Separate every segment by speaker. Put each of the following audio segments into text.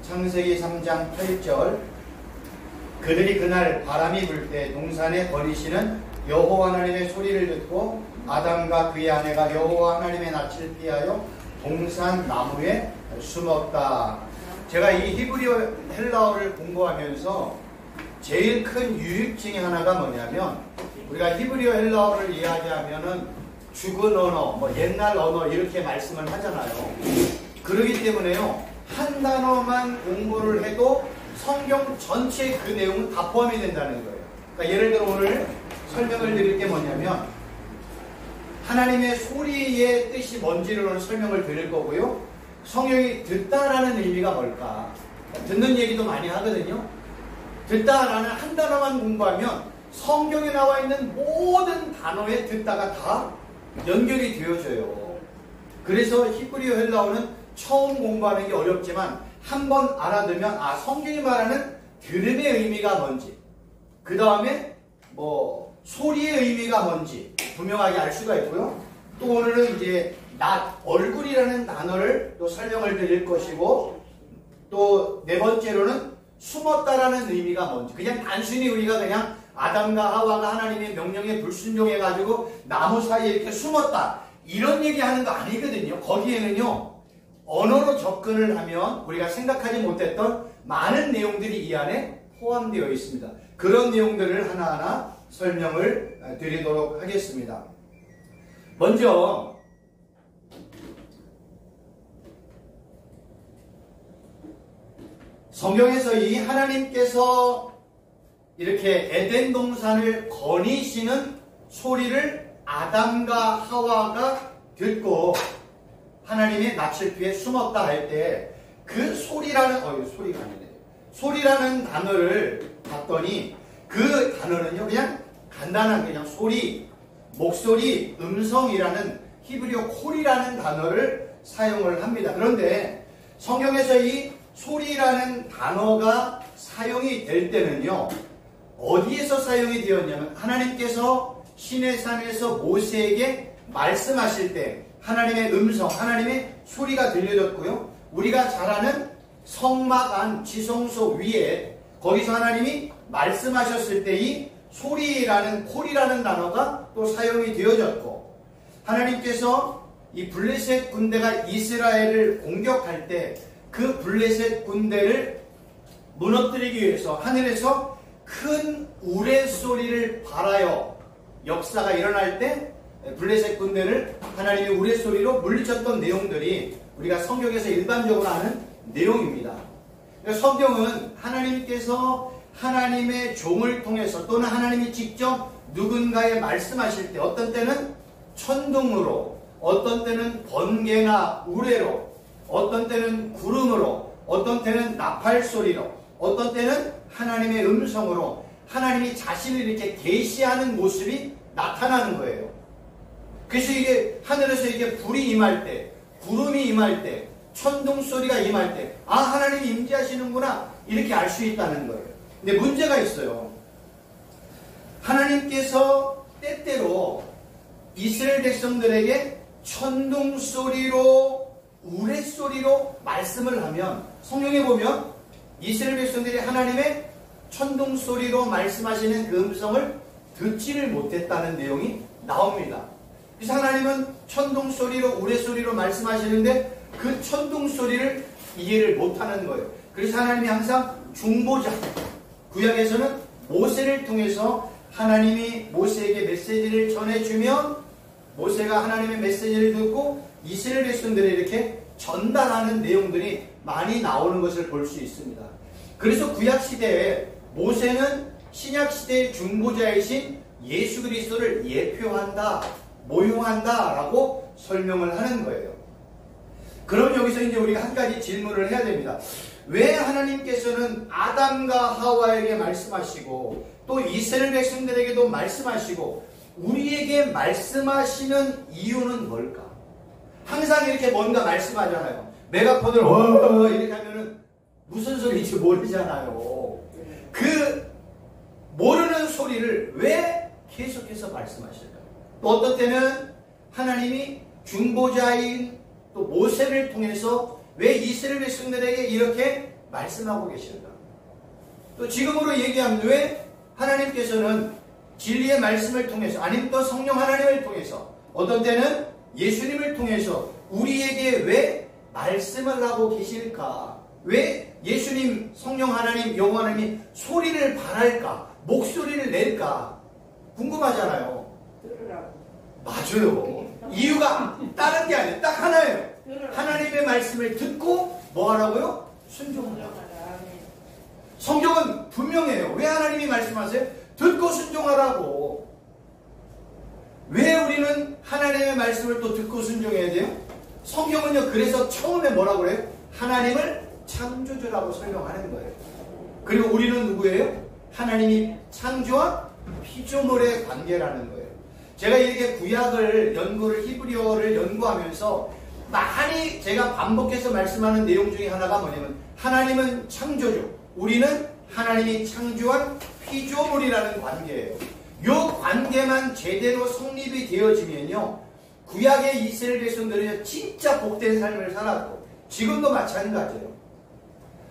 Speaker 1: 창세기 3장 8절 그들이 그날 바람이 불 때 동산에 거니시는 여호와 하나님의 소리를 듣고 아담과 그의 아내가 여호와 하나님의 낯을 피하여 동산 나무에 숨었다. 제가 이 히브리어 헬라어를 공부하면서 제일 큰 유익 중에 하나가 뭐냐면, 우리가 히브리어 헬라어를 이야기하면은 죽은 언어, 뭐 옛날 언어 이렇게 말씀을 하잖아요. 그러기 때문에요, 한 단어만 공부를 해도 성경 전체 그 내용은 다 포함이 된다는 거예요. 그러니까 예를 들어 오늘 설명을 드릴 게 뭐냐면, 하나님의 소리의 뜻이 뭔지를 오늘 설명을 드릴 거고요. 성경이 듣다라는 의미가 뭘까? 듣는 얘기도 많이 하거든요. 듣다라는 한 단어만 공부하면 성경에 나와 있는 모든 단어에 듣다가 다 연결이 되어져요. 그래서 히브리어 헬라어는 처음 공부하는 게 어렵지만 한번 알아두면 성경이 말하는 들음의 의미가 뭔지, 그 다음에 소리의 의미가 뭔지 분명하게 알 수가 있고요. 또 오늘은 이제 얼굴이라는 단어를 또 설명을 드릴 것이고, 또 네 번째로는 숨었다라는 의미가 뭔지, 그냥 단순히 우리가 그냥 아담과 하와가 하나님의 명령에 불순종해가지고 나무 사이에 이렇게 숨었다 이런 얘기하는 거 아니거든요. 거기에는요, 언어로 접근을 하면 우리가 생각하지 못했던 많은 내용들이 이 안에 포함되어 있습니다. 그런 내용들을 하나하나 설명을 드리도록 하겠습니다. 먼저 성경에서 이 하나님께서 이렇게 에덴 동산을 거니시는 소리를 아담과 하와가 듣고 하나님의 낯을 피해 숨었다 할 때, 그 소리라는 소리가 아니네. 소리라는 단어를 봤더니 그 단어는요, 그냥 간단한 그냥 소리, 목소리, 음성이라는 히브리어 콜이라는 단어를 사용을 합니다. 그런데 성경에서 이 소리라는 단어가 사용이 될 때는요, 어디에서 사용이 되었냐면, 하나님께서 시내산에서 모세에게 말씀하실 때 하나님의 음성, 하나님의 소리가 들려졌고요. 우리가 잘 아는 성막 안 지성소 위에 거기서 하나님이 말씀하셨을 때 이 소리라는 콜이라는 단어가 또 사용이 되어졌고, 하나님께서 이 블레셋 군대가 이스라엘을 공격할 때 그 블레셋 군대를 무너뜨리기 위해서 하늘에서 큰 우레소리를 발하여 역사가 일어날 때 블레셋 군대를 하나님의 우레소리로 물리쳤던 내용들이 우리가 성경에서 일반적으로 아는 내용입니다. 성경은 하나님께서 하나님의 종을 통해서 또는 하나님이 직접 누군가에 말씀하실 때, 어떤 때는 천둥으로, 어떤 때는 번개나 우레로, 어떤 때는 구름으로, 어떤 때는 나팔소리로, 어떤 때는 하나님의 음성으로 하나님이 자신을 이렇게 계시하는 모습이 나타나는 거예요. 그래서 이게 하늘에서 이게 불이 임할 때, 구름이 임할 때, 천둥 소리가 임할 때, 하나님이 임재하시는구나 이렇게 알 수 있다는 거예요. 근데 문제가 있어요. 하나님께서 때때로 이스라엘 백성들에게 천둥 소리로, 우레 소리로 말씀을 하면, 성경에 보면 이스라엘 백성들이 하나님의 천둥 소리로 말씀하시는 그 음성을 듣지를 못했다는 내용이 나옵니다. 그래서 하나님은 천둥 소리로, 우레 소리로 말씀하시는데 그 천둥 소리를 이해를 못하는 거예요. 그래서 하나님이 항상 중보자, 구약에서는 모세를 통해서 하나님이 모세에게 메시지를 전해주면 모세가 하나님의 메시지를 듣고 이스라엘 백성들에 이렇게 전달하는 내용들이 많이 나오는 것을 볼 수 있습니다. 그래서 구약시대에 모세는 신약시대의 중보자이신 예수 그리스도를 예표한다, 모용한다 라고 설명을 하는 거예요. 그럼 여기서 이제 우리가 한 가지 질문을 해야 됩니다. 왜 하나님께서는 아담과 하와에게 말씀하시고 또 이스라엘 백성들에게도 말씀하시고 우리에게 말씀하시는 이유는 뭘까? 항상 이렇게 뭔가 말씀하잖아요. 메가폰을 이렇게 하면은 무슨 소리인지 모르잖아요. 그 모르는 소리를 왜 계속해서 말씀하실까? 또 어떤 때는 하나님이 중보자인 또 모세를 통해서 왜 이스라엘 백성들에게 이렇게 말씀하고 계실까? 또 지금으로 얘기하면 왜 하나님께서는 진리의 말씀을 통해서 아니면 또 성령 하나님을 통해서 어떤 때는 예수님을 통해서 우리에게 왜 말씀을 하고 계실까? 왜 예수님, 성령 하나님, 영호 하나님이 소리를 발할까? 목소리를 낼까? 궁금하잖아요.
Speaker 2: 들으라고.
Speaker 1: 맞아요. 이유가 다른 게 아니에요. 딱 하나예요. 하나님의 말씀을 듣고 뭐 하라고요? 순종하라고. 성경은 분명해요. 왜 하나님이 말씀하세요? 듣고 순종하라고. 왜 우리는 하나님의 말씀을 또 듣고 순종해야 돼요? 성경은요, 그래서 처음에 뭐라고 그래요? 하나님을 창조주라고 설명하는 거예요. 그리고 우리는 누구예요? 하나님이 창조한 피조물의 관계라는 거예요. 제가 이렇게 구약을 연구를, 히브리어를 연구하면서 많이 제가 반복해서 말씀하는 내용 중에 하나가 뭐냐면 하나님은 창조주, 우리는 하나님이 창조한 피조물이라는 관계예요. 이 관계만 제대로 성립이 되어지면요, 구약의 이스라엘 백성들은 진짜 복된 삶을 살았고 지금도 마찬가지예요.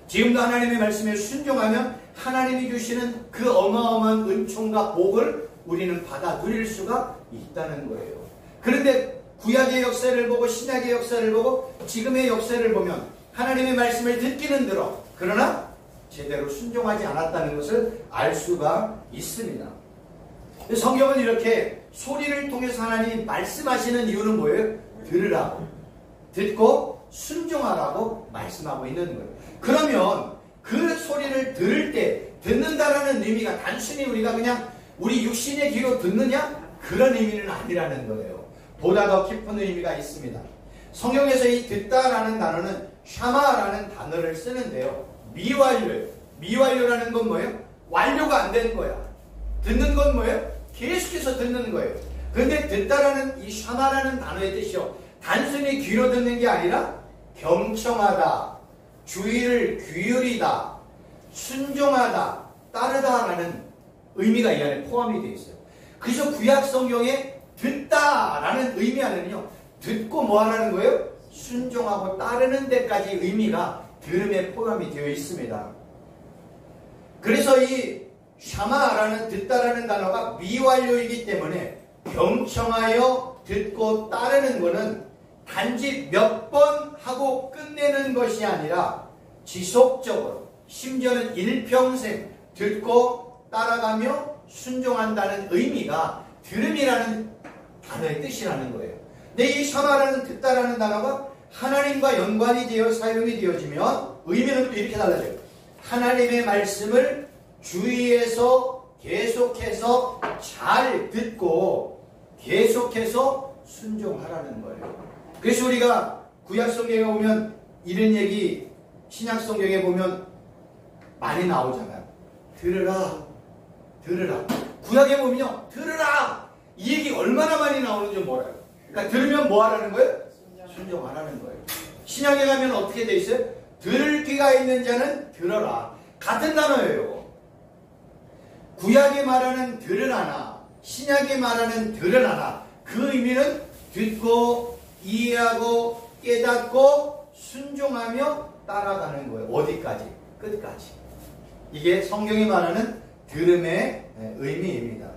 Speaker 1: 지금도 하나님의 말씀에 순종하면 하나님이 주시는 그 어마어마한 은총과 복을 우리는 받아 누릴 수가 있다는 거예요. 그런데 구약의 역사를 보고 신약의 역사를 보고 지금의 역사를 보면 하나님의 말씀을 듣기는 들어 그러나 제대로 순종하지 않았다는 것을 알 수가 있습니다. 성경은 이렇게 소리를 통해서 하나님이 말씀하시는 이유는 뭐예요? 들으라고, 듣고 순종하라고 말씀하고 있는 거예요. 그러면 그 소리를 들을 때 듣는다라는 의미가 단순히 우리가 그냥 우리 육신의 귀로 듣느냐? 그런 의미는 아니라는 거예요. 보다 더 깊은 의미가 있습니다. 성경에서 이 듣다라는 단어는 샤마라는 단어를 쓰는데요. 미완료라는 건 뭐예요? 완료가 안 된 거야. 듣는 건 뭐예요? 계속해서 듣는 거예요. 그런데 듣다라는 이 샤마라는 단어의 뜻이요, 단순히 귀로 듣는 게 아니라 경청하다, 주의를 기울이다, 순종하다, 따르다라는 의미가 이 안에 포함이 되어 있어요. 그래서 구약 성경에 듣다라는 의미 안에는요, 듣고 뭐 하라는 거예요? 순종하고 따르는 데까지 의미가 들음에 포함이 되어 있습니다. 그래서 이 샤마라는 듣다라는 단어가 미완료이기 때문에 경청하여 듣고 따르는 것은 단지 몇 번 하고 끝내는 것이 아니라 지속적으로, 심지어는 일평생 듣고 따라가며 순종한다는 의미가 들음이라는 단어의 뜻이라는 거예요. 근데 이 샤마라는 듣다라는 단어가 하나님과 연관이 되어 사용이 되어지면 의미는 또 이렇게 달라져요. 하나님의 말씀을 주위에서 계속해서 잘 듣고 계속해서 순종하라는 거예요. 그래서 우리가 구약 성경에 보면 이런 얘기, 신약 성경에 보면 많이 나오잖아요. 들으라, 들으라. 구약에 보면요, 들으라, 이 얘기 얼마나 많이 나오는지 몰라요. 그러니까 들으면 뭐 하라는 거예요? 순종하라는 거예요. 신약에 가면 어떻게 돼 있어요? 들을 귀가 있는 자는 들어라. 같은 단어예요. 구약에 말하는 들으라나 신약에 말하는 들으라나 그 의미는 듣고 이해하고 깨닫고 순종하며 따라가는 거예요. 어디까지? 끝까지. 이게 성경이 말하는 들음의 의미입니다.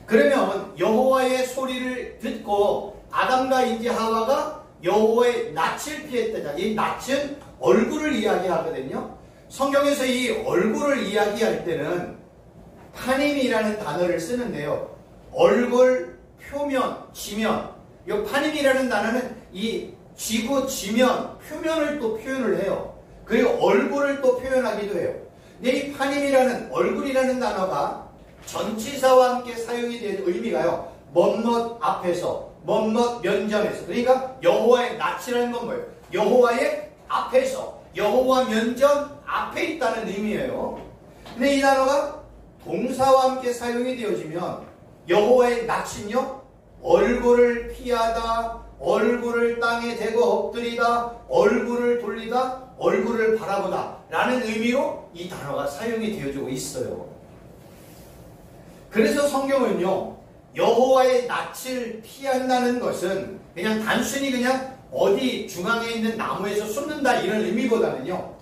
Speaker 1: 그러면 여호와의 소리를 듣고 아담과 이제 하와가 여호와의 낯을 피했다. 이 낯은 얼굴을 이야기하거든요. 성경에서 이 얼굴을 이야기할 때는 파님이라는 단어를 쓰는데요. 얼굴, 표면, 지면. 이 파님이라는 단어는 이 지구, 지면, 표면을 또 표현을 해요. 그리고 얼굴을 또 표현하기도 해요. 근데 이 파님이라는 얼굴이라는 단어가 전치사와 함께 사용이 된 의미가요. 뭐뭇 앞에서, 뭐뭇 면전에서. 그러니까 여호와의 낯이라는 건 뭐예요? 여호와의 앞에서, 여호와 면전 앞에 있다는 의미예요. 근데 이 단어가 동사와 함께 사용이 되어지면 여호와의 낯은요, 얼굴을 피하다, 얼굴을 땅에 대고 엎드리다, 얼굴을 돌리다, 얼굴을 바라보다 라는 의미로 이 단어가 사용이 되어지고 있어요. 그래서 성경은요, 여호와의 낯을 피한다는 것은 그냥 단순히 그냥 어디 중앙에 있는 나무에서 숨는다 이런 의미보다는요,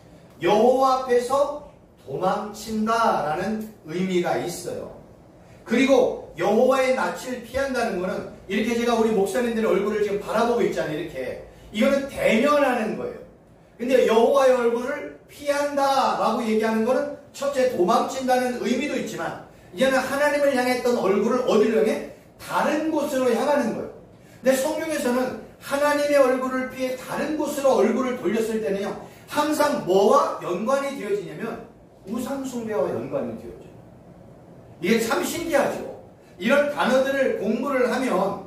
Speaker 1: 여호와 앞에서 도망친다라는 의미가 있어요. 그리고 여호와의 낯을 피한다는 것은 이렇게 제가 우리 목사님들의 얼굴을 지금 바라보고 있잖아요. 이렇게. 이거는 대면하는 거예요. 근데 여호와의 얼굴을 피한다라고 얘기하는 것은 첫째 도망친다는 의미도 있지만 이제는 하나님을 향했던 얼굴을 어디로 향해? 다른 곳으로 향하는 거예요. 근데 성경에서는 하나님의 얼굴을 피해 다른 곳으로 얼굴을 돌렸을 때는요, 항상 뭐와 연관이 되어지냐면 우상숭배와 연관이 되어져요. 이게 참 신기하죠. 이런 단어들을 공부를 하면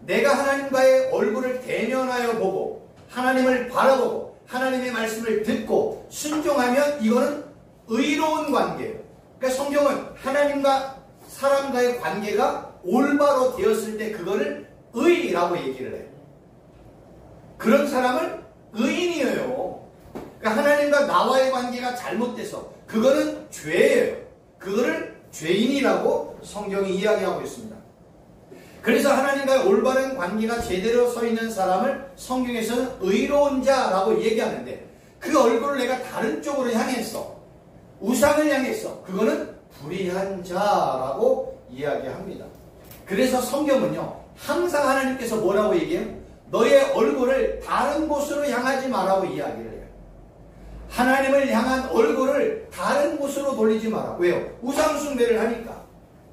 Speaker 1: 내가 하나님과의 얼굴을 대면하여 보고 하나님을 바라보고 하나님의 말씀을 듣고 순종하면 이거는 의로운 관계예요. 그러니까 성경은 하나님과 사람과의 관계가 올바로 되었을 때 그거를 의라고 얘기를 해요. 그런 사람을 의인이에요. 그러니까 하나님과 나와의 관계가 잘못돼서 그거는 죄예요. 그거를 죄인이라고 성경이 이야기하고 있습니다. 그래서 하나님과의 올바른 관계가 제대로 서 있는 사람을 성경에서는 의로운 자라고 얘기하는데 그 얼굴을 내가 다른 쪽으로 향했어. 우상을 향했어. 그거는 불의한 자라고 이야기합니다. 그래서 성경은요, 항상 하나님께서 뭐라고 얘기해요? 너의 얼굴을 다른 곳으로 향하지 마라고 이야기를 해요. 하나님을 향한 얼굴을 다른 곳으로 돌리지 마라. 왜요? 우상숭배를 하니까.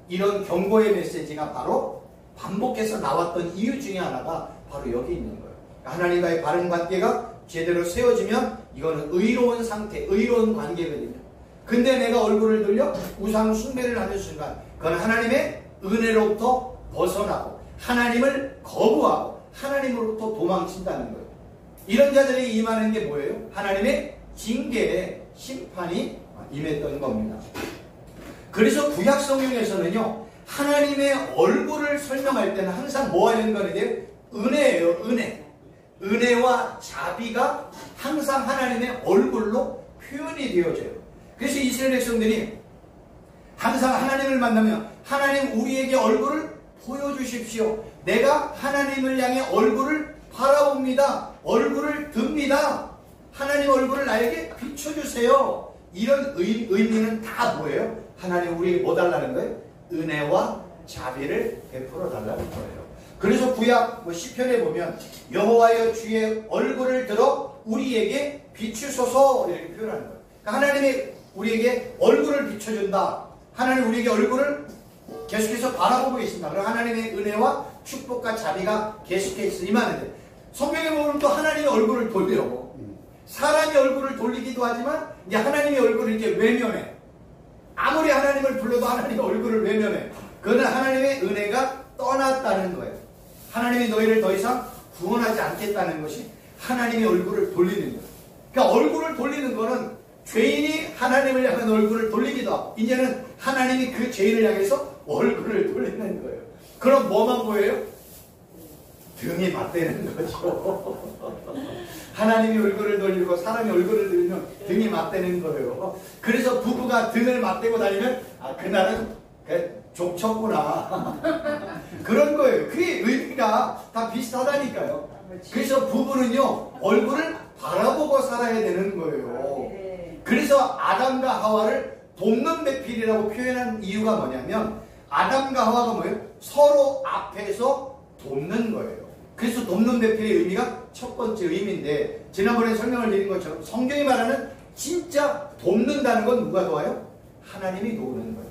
Speaker 1: 이런 경고의 메시지가 바로 반복해서 나왔던 이유 중에 하나가 바로 여기 있는 거예요. 하나님과의 바른 관계가 제대로 세워지면 이거는 의로운 상태, 의로운 관계거든요. 근데 내가 얼굴을 돌려 우상숭배를 하는 순간 그건 하나님의 은혜로부터 벗어나고 하나님을 거부하고 하나님으로부터 도망친다는 거예요. 이런 자들에게 임하는 게 뭐예요? 하나님의 징계의 심판이 임했던 겁니다. 그래서 구약 성경에서는요, 하나님의 얼굴을 설명할 때는 항상 뭐와 연관이 돼요? 은혜예요. 은혜. 은혜와 자비가 항상 하나님의 얼굴로 표현이 되어져요. 그래서 이스라엘 백성들이 항상 하나님을 만나면 하나님 우리에게 얼굴을 보여주십시오. 내가 하나님을 향해 얼굴을 바라봅니다. 얼굴을 듭니다. 하나님 얼굴을 나에게 비춰주세요. 이런 의미는 다 뭐예요? 하나님 우리에게 뭐 달라는 거예요? 은혜와 자비를 베풀어 달라는 거예요. 그래서 구약 시편에 보면 여호와여 주의 얼굴을 들어 우리에게 비추소서 이렇게 표현하는 거예요. 그러니까 하나님이 우리에게 얼굴을 비춰준다. 하나님 우리에게 얼굴을 계속해서 바라보고 계신다. 그럼 하나님의 은혜와 축복과 자비가 계속해서 임하는데 성경에 보면 또 하나님의 얼굴을 돌리려고 사람이 얼굴을 돌리기도 하지만 이제 하나님의 얼굴을 이렇게 외면해. 아무리 하나님을 불러도 하나님의 얼굴을 외면해. 그거는 하나님의 은혜가 떠났다는 거예요. 하나님이 너희를 더 이상 구원하지 않겠다는 것이 하나님의 얼굴을 돌리는 거예요. 그러니까 얼굴을 돌리는 거는 죄인이 하나님을 향한 얼굴을 돌리기도 하고 이제는 하나님이 그 죄인을 향해서 얼굴을 돌리는 거예요. 그럼 뭐만 보여요? 등이 맞대는 거죠. 하나님이 얼굴을 돌리고 사람이 얼굴을 돌리면 등이 맞대는 거예요. 그래서 부부가 등을 맞대고 다니면 그날은 족쳤구나. 그런 거예요. 그게 의미가 다 비슷하다니까요. 그래서 부부는요 얼굴을 바라보고 살아야 되는 거예요. 그래서 아담과 하와를 돕는 배필이라고 표현한 이유가 뭐냐면 아담과 하와가 뭐예요? 서로 앞에서 돕는 거예요. 그래서 돕는 배필의 의미가 첫 번째 의미인데 지난번에 설명을 드린 것처럼 성경이 말하는 진짜 돕는다는 건 누가 도와요? 하나님이 도우는 거예요.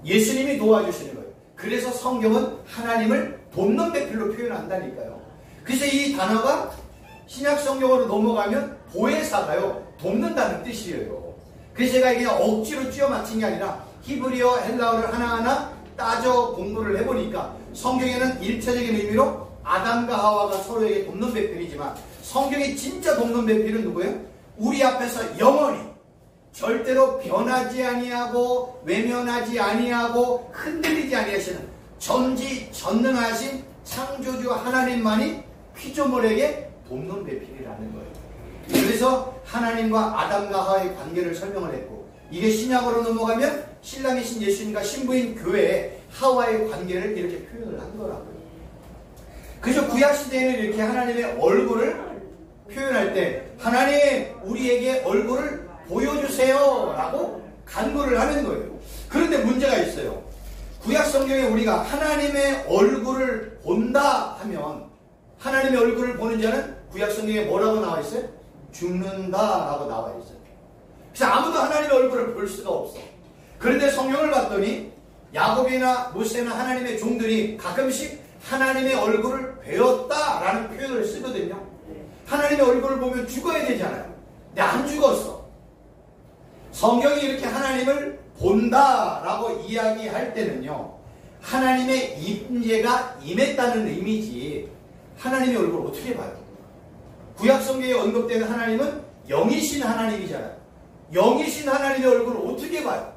Speaker 1: 예수님이 도와주시는 거예요. 그래서 성경은 하나님을 돕는 배필로 표현한다니까요. 그래서 이 단어가 신약 성경으로 넘어가면 보혜사가요 돕는다는 뜻이에요. 그래서 제가 이게 억지로 쥐어 맞힌 게 아니라 히브리어 헬라어를 하나하나 따져 공부를 해보니까 성경에는 일차적인 의미로 아담과 하와가 서로에게 돕는 배필이지만 성경이 진짜 돕는 배필은 누구예요? 우리 앞에서 영원히 절대로 변하지 아니하고 외면하지 아니하고 흔들리지 아니하시는 전지전능하신 창조주 하나님만이 피조물에게 돕는 배필이라는 거예요. 그래서 하나님과 아담과 하와의 관계를 설명을 했고 이게 신약으로 넘어가면 신랑이신 예수님과 신부인 교회의 하와의 관계를 이렇게 표현을 한 거라고요. 그래서 구약시대에는 이렇게 하나님의 얼굴을 표현할 때 하나님 우리에게 얼굴을 보여주세요 라고 간구를 하는 거예요. 그런데 문제가 있어요. 구약 성경에 우리가 하나님의 얼굴을 본다 하면 하나님의 얼굴을 보는 자는 구약 성경에 뭐라고 나와 있어요? 죽는다 라고 나와 있어요. 그래서 아무도 하나님의 얼굴을 볼 수가 없어. 그런데 성경을 봤더니 야곱이나 모세나 하나님의 종들이 가끔씩 하나님의 얼굴을 배웠다라는 표현을 쓰거든요. 하나님의 얼굴을 보면 죽어야 되잖아요. 근데 안 죽었어. 성경이 이렇게 하나님을 본다라고 이야기할 때는요, 하나님의 임재가 임했다는 의미지 하나님의 얼굴을 어떻게 봐요? 구약 성경에 언급되는 하나님은 영이신 하나님이잖아요. 영이신 하나님의 얼굴을 어떻게 봐요?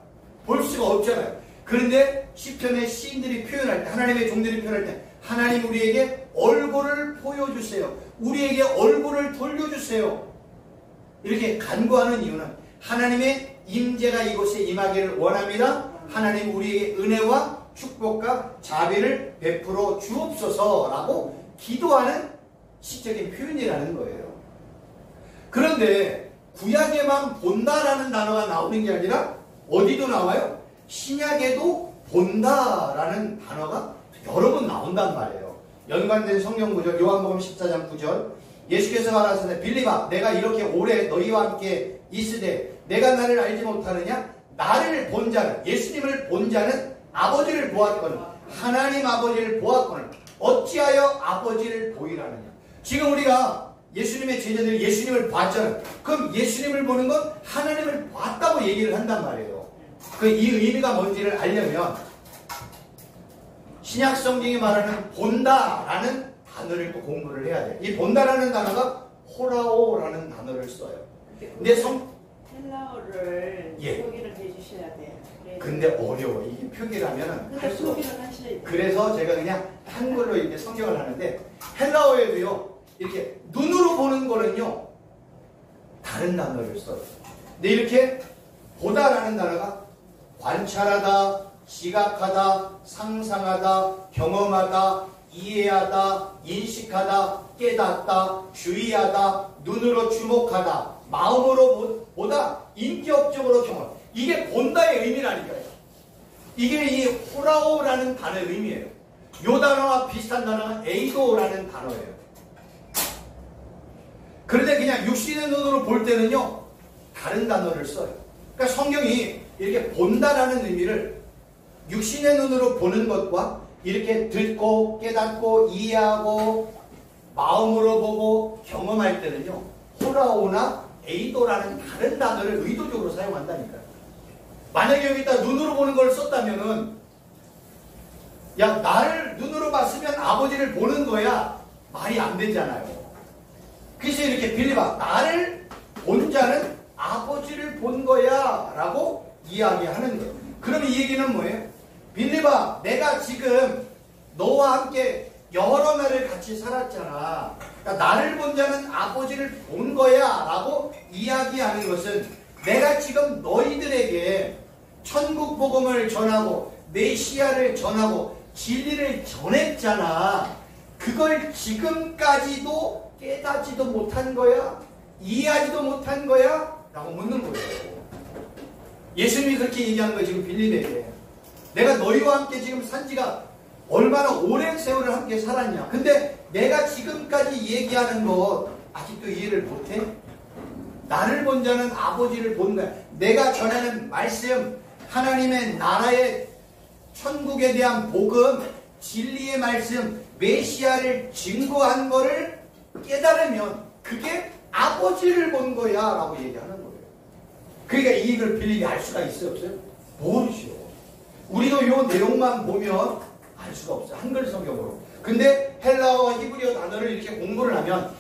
Speaker 1: 볼 수가 없잖아요. 그런데 시편의 시인들이 표현할 때, 하나님의 종들이 표현할 때 하나님 우리에게 얼굴을 보여주세요. 우리에게 얼굴을 돌려주세요. 이렇게 간구하는 이유는 하나님의 임재가 이곳에 임하기를 원합니다. 하나님 우리에게 은혜와 축복과 자비를 베풀어 주옵소서라고 기도하는 시적인 표현이라는 거예요. 그런데 구약에만 본다라는 단어가 나오는 게 아니라 어디도 나와요? 신약에도 본다라는 단어가 여러 번 나온단 말이에요. 연관된 성경 구절 요한복음 14장 9절 예수께서 말하시되 빌립아 내가 이렇게 오래 너희와 함께 있으되 내가 나를 알지 못하느냐? 나를 본 자는 예수님을 본 자는 아버지를 보았거늘 하나님 아버지를 보았거늘 어찌하여 아버지를 보이라느냐. 지금 우리가 예수님의 제자들이 예수님을 봤잖아요. 그럼 예수님을 보는 건 하나님을 봤다고 얘기를 한단 말이에요. 이 의미가 뭔지를 알려면 신약 성경이 말하는 본다라는 단어를 또 공부를 해야 돼요. 이 본다라는 단어가 호라오라는 단어를 써요. 근데
Speaker 2: 헬라어를 표기를 해주셔야 돼요.
Speaker 1: 근데 어려워. 이게 표기라면 할 수 없어요.
Speaker 2: 하셔야
Speaker 1: 그래서 제가 그냥 한글로 이렇게 성경을 하는데 헬라어에도요 이렇게 눈으로 보는 거는요 다른 단어를 써요. 근데 이렇게 보다라는 단어가 관찰하다, 시각하다, 상상하다, 경험하다, 이해하다, 인식하다, 깨닫다, 주의하다, 눈으로 주목하다, 마음으로 보다, 인격적으로 경험. 이게 본다의 의미라니까요. 이게 이 호라오라는 단어의 의미예요. 이 단어와 비슷한 단어가 에이도라는 단어예요. 그런데 그냥 육신의 눈으로 볼 때는요 다른 단어를 써요. 그러니까 성경이 이렇게 본다라는 의미를 육신의 눈으로 보는 것과 이렇게 듣고 깨닫고 이해하고 마음으로 보고 경험할 때는요 호라오나 에이도라는 다른 단어를 의도적으로 사용한다니까요. 만약에 여기다 눈으로 보는 걸 썼다면은 야 나를 눈으로 봤으면 아버지를 보는 거야 말이 안 되잖아요. 그래서 이렇게 빌립아 나를 본 자는 아버지를 본 거야 라고 이야기하는 거예요. 그러면 이 얘기는 뭐예요? 빌립아 내가 지금 너와 함께 여러 날을 같이 살았잖아. 그러니까 나를 본 자는 아버지를 본 거야 라고 이야기하는 것은 내가 지금 너희들에게 천국 복음을 전하고 메시아를 전하고 진리를 전했잖아. 그걸 지금까지도 깨닫지도 못한 거야? 이해하지도 못한 거야? 라고 묻는 거예요. 예수님이 그렇게 얘기한 거예요. 지금 빌립에게 내가 너희와 함께 지금 산지가 얼마나 오랜 세월을 함께 살았냐. 근데 내가 지금까지 얘기하는 것 아직도 이해를 못해? 나를 본 자는 아버지를 본 거야. 내가 전하는 말씀 하나님의 나라의 천국에 대한 복음 진리의 말씀 메시아를 증거한 거를 깨달으면 그게 아버지를 본 거야 라고 얘기하는 거예요. 그러니까 이 얘기를 빌립이 알 수가 있어요 없어요? 모르죠. 우리도 이 내용만 보면 알 수가 없어요. 한글 성경으로. 근데 헬라어와 히브리어 단어를 이렇게 공부를 하면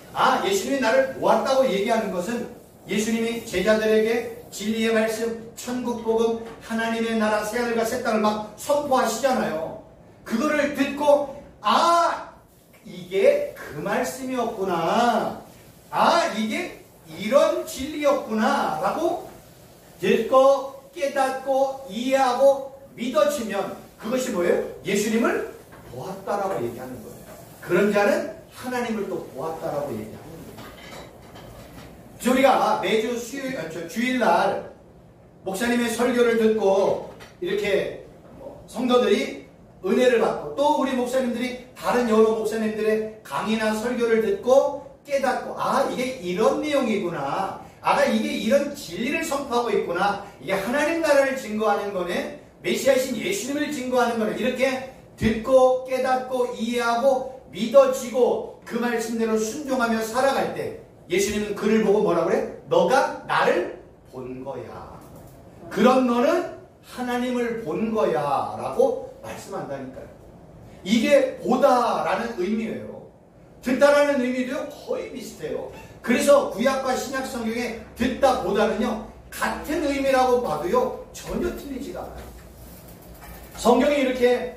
Speaker 1: 예수님이 나를 보았다고 얘기하는 것은 예수님이 제자들에게 진리의 말씀, 천국 복음, 하나님의 나라, 새하늘과 새 땅을 막 선포하시잖아요. 그거를 듣고 이게 그 말씀이었구나. 이게 이런 진리였구나 라고 듣고 깨닫고 이해하고 믿어지면 그것이 뭐예요? 예수님을 보았다라고 얘기하는 거예요. 그런 자는 하나님을 또 보았다라고 얘기하는 거예요. 우리가 매주 주일날 목사님의 설교를 듣고 이렇게 성도들이 은혜를 받고 또 우리 목사님들이 다른 여러 목사님들의 강의나 설교를 듣고 깨닫고 이게 이런 내용이구나. 이게 이런 진리를 선포하고 있구나. 이게 하나님 나라를 증거하는 거네. 메시아이신 예수님을 증거하는 거네. 이렇게 듣고 깨닫고 이해하고 믿어지고 그 말씀대로 순종하며 살아갈 때 예수님은 그를 보고 뭐라고 그래? 너가 나를 본 거야. 그런 너는 하나님을 본 거야 라고 말씀한다니까요. 이게 보다라는 의미예요. 듣다라는 의미도 거의 비슷해요. 그래서 구약과 신약 성경에 듣다 보다는요 같은 의미라고 봐도요 전혀 틀리지가 않아요. 성경이 이렇게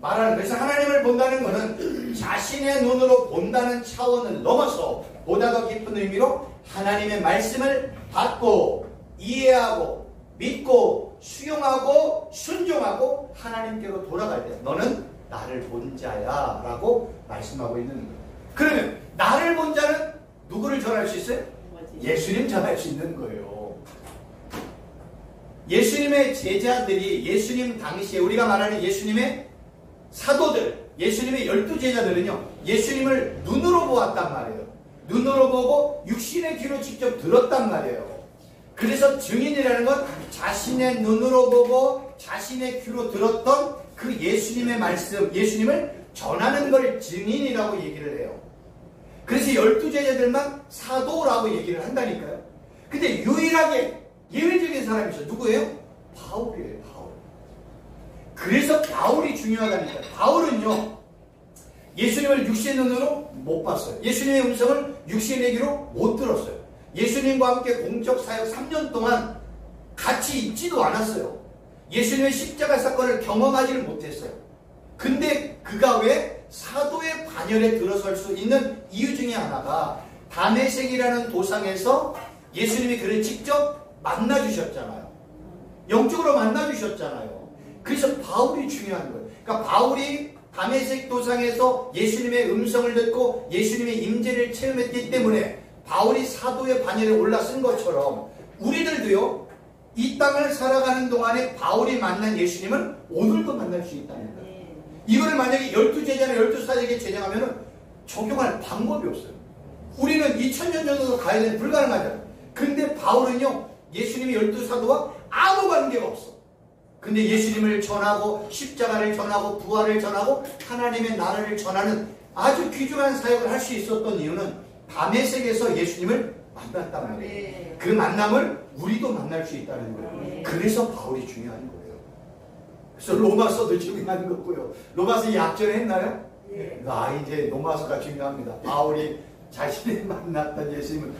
Speaker 1: 말하는, 그래서 하나님을 본다는 것은 자신의 눈으로 본다는 차원을 넘어서 보다 더 깊은 의미로 하나님의 말씀을 받고 이해하고 믿고 수용하고 순종하고 하나님께로 돌아갈 때 너는 나를 본 자야 라고 말씀하고 있는 거예요. 그러면 나를 본 자는 누구를 전할 수 있어요? 예수님 전할 수 있는 거예요. 예수님의 제자들이, 예수님 당시에 우리가 말하는 예수님의 사도들, 예수님의 12제자들은요 예수님을 눈으로 보았단 말이에요. 눈으로 보고 육신의 귀로 직접 들었단 말이에요. 그래서 증인이라는 건 자신의 눈으로 보고 자신의 귀로 들었던 그 예수님의 말씀, 예수님을 전하는 걸 증인이라고 얘기를 해요. 그래서 12제자들만 사도라고 얘기를 한다니까요. 근데 유일하게 예외적인 사람이 있어요. 누구예요? 바울이에요. 바울. 그래서 바울이 중요하다니까요. 바울은요 예수님을 육신의 눈으로 못 봤어요. 예수님의 음성을 육신의 귀로 못 들었어요. 예수님과 함께 공적 사역 3년 동안 같이 있지도 않았어요. 예수님의 십자가 사건을 경험하지를 못했어요. 근데 그가 왜 사도의 반열에 들어설 수 있는 이유 중에 하나가 다메섹이라는 도상에서 예수님이 그를 직접 만나주셨잖아요. 영적으로 만나주셨잖아요. 그래서 바울이 중요한 거예요. 그러니까 바울이 다메섹 도상에서 예수님의 음성을 듣고 예수님의 임재를 체험했기 때문에 바울이 사도의 반열에 올라선 것처럼 우리들도요 이 땅을 살아가는 동안에 바울이 만난 예수님은 오늘도 만날 수 있다는 거예요. 이거를 만약에 12제자나 12사도에게 제정하면 적용할 방법이 없어요. 우리는 2000년 정도 가야 되는 불가능하잖아요. 근데 바울은요 예수님이 12사도와 아무 관계가 없어. 근데 예수님을 전하고 십자가를 전하고 부활을 전하고 하나님의 나라를 전하는 아주 귀중한 사역을 할 수 있었던 이유는 다메섹에서 예수님을 만났단 말이에요. 그 만남을 우리도 만날 수 있다는 거예요. 그래서 바울이 중요한 거예요. 그래서 로마서도 중요한 거고요. 로마서 약전했나요? 이제 로마서가 중요합니다. 바울이 자신이 만났던 예수님을.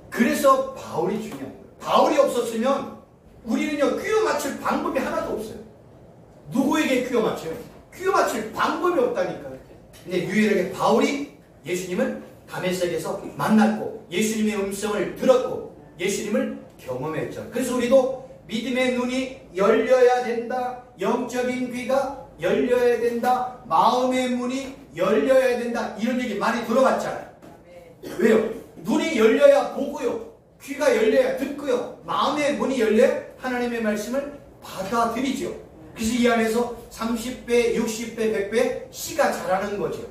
Speaker 1: 그래서 바울이 중요한 거예요. 바울이 없었으면 우리는요 퀴어 맞출 방법이 하나도 없어요. 누구에게 퀴어 맞춰요? 퀴어 맞출 방법이 없다니까요. 근데 유일하게 바울이 예수님을 다메섹에서 만났고 예수님의 음성을 들었고 예수님을 경험했죠. 그래서 우리도 믿음의 눈이 열려야 된다. 영적인 귀가 열려야 된다. 마음의 문이 열려야 된다. 이런 얘기 많이 들어봤잖아요. 왜요? 눈이 열려야 보고요. 귀가 열려야 듣고요. 마음의 문이 열려야 하나님의 말씀을 받아들이죠. 그래서 이 안에서 30배, 60배, 100배 씨가 자라는 거죠.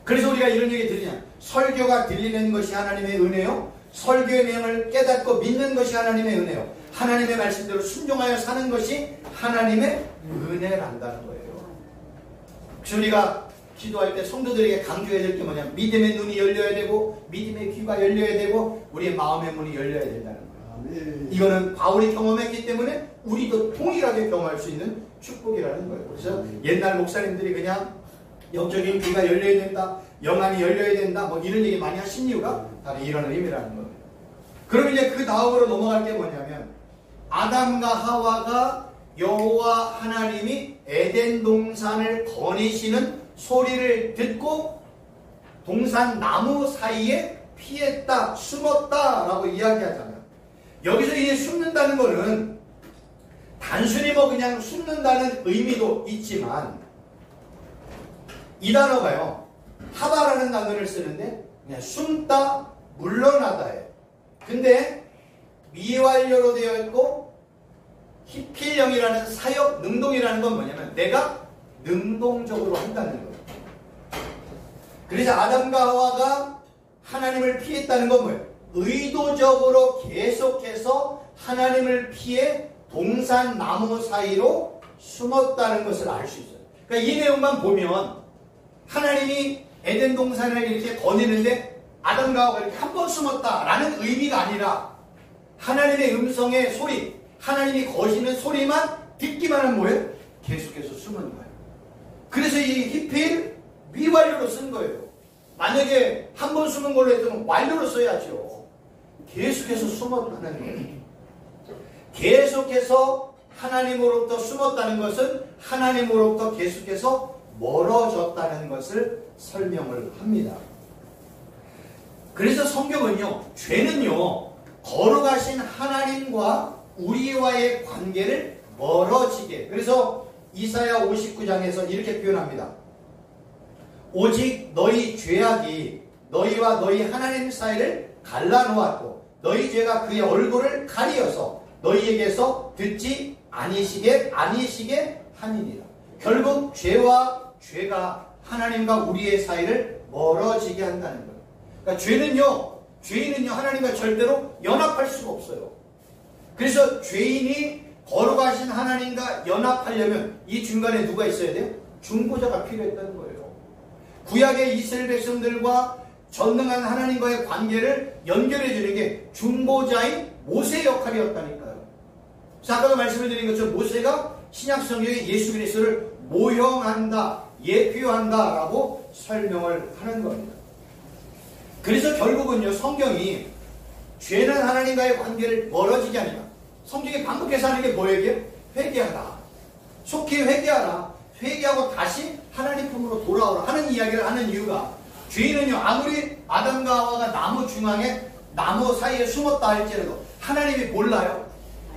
Speaker 1: 그래서 우리가 이런 얘기 드리냐. 설교가 들리는 것이 하나님의 은혜요. 설교의 내용을 깨닫고 믿는 것이 하나님의 은혜요. 하나님의 말씀대로 순종하여 사는 것이 하나님의 은혜란다는 거예요. 그래서 우리가 기도할 때 성도들에게 강조해야 될 게 뭐냐면 믿음의 눈이 열려야 되고 믿음의 귀가 열려야 되고 우리의 마음의 문이 열려야 된다는 거예요. 이거는 바울이 경험했기 때문에 우리도 동일하게 경험할 수 있는 축복이라는 거예요. 그래서 옛날 목사님들이 그냥 영적인 귀가 열려야 된다, 영안이 열려야 된다, 뭐 이런 얘기 많이 하신 이유가 바로 이런 의미라는 겁니다. 그럼 이제 그 다음으로 넘어갈 게 뭐냐면 아담과 하와가 여호와 하나님이 에덴 동산을 거니시는 소리를 듣고 동산 나무 사이에 피했다, 숨었다라고 이야기하잖아요. 여기서 이제 숨는다는 거는 단순히 뭐 그냥 숨는다는 의미도 있지만 이 단어가요 하바라는 단어를 쓰는데 그냥 숨다, 물러나다예요. 근데 미완료로 되어 있고 히필형이라는 사역 능동이라는 건 뭐냐면 내가 능동적으로 한다는 거예요. 그래서 아담과 하와가 하나님을 피했다는 건 뭐예요? 의도적으로 계속해서 하나님을 피해 동산나무 사이로 숨었다는 것을 알 수 있어요. 그러니까 이 내용만 보면 하나님이 에덴 동산을 이렇게 거니는데 아담과 하와가 이렇게 한 번 숨었다라는 의미가 아니라 하나님의 음성의 소리, 하나님이 거시는 소리만 듣기만 하면 뭐예요? 계속해서 숨은 거예요. 그래서 이 히필 미완료로 쓴 거예요. 만약에 한 번 숨은 걸로 했으면 완료로 써야죠. 계속해서 숨었다는 거예요. 계속해서 하나님으로부터 숨었다는 것은 하나님으로부터 계속해서 멀어졌다는 것을 설명을 합니다. 그래서 성경은요, 죄는요, 거룩하신 하나님과 우리와의 관계를 멀어지게. 그래서 이사야 59장에서 이렇게 표현합니다. 오직 너희 죄악이 너희와 너희 하나님 사이를 갈라놓았고 너희 죄가 그의 얼굴을 가리어서 너희에게서 듣지 아니시게 함이니라. 결국 죄와 죄가 하나님과 우리의 사이를 멀어지게 한다는 거예요. 그러니까 죄인은요 하나님과 절대로 연합할 수가 없어요. 그래서 죄인이 거룩하신 하나님과 연합하려면 이 중간에 누가 있어야 돼요? 중보자가 필요했다는 거예요. 구약의 이스라엘 백성들과 전능한 하나님과의 관계를 연결해 주는 게 중보자인 모세 역할이었다니까요. 그래서 아까도 말씀을 드린 것처럼 모세가 신약 성경에 예수 그리스도를 모형한다, 예표한다 라고 설명을 하는 겁니다. 그래서 결국은요, 성경이 죄는 하나님과의 관계를 멀어지게 하니까 성경이 반복해서 하는 게 뭐예요? 회개하라. 속히 회개하라. 회개하고 다시 하나님 품으로 돌아오라 하는 이야기를 하는 이유가, 죄인은요 아무리 아담과 하와가 나무 중앙에 나무 사이에 숨었다 할지라도 하나님이 몰라요?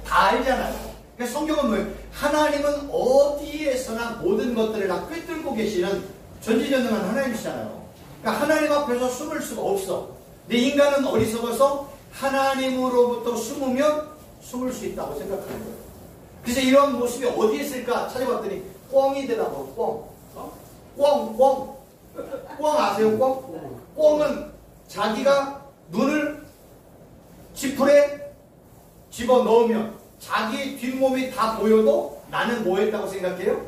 Speaker 1: 다 알잖아요. 그러니까 성경은 뭐예요? 하나님은 어디에서나 모든 것들을 다 꿰뚫고 계시는 전지전능한 하나님이시잖아요. 그러니까 하나님 앞에서 숨을 수가 없어. 근데 인간은 어리석어서 하나님으로부터 숨으면 숨을 수 있다고 생각하는 거예요. 그래서 이런 모습이 어디에 있을까 찾아봤더니 꿩이 되라고. 꿩 아세요? 꿩은 자기가 눈을 지풀에 집어넣으면 자기 뒷몸이 다 보여도 나는 뭐 했다고 생각해요?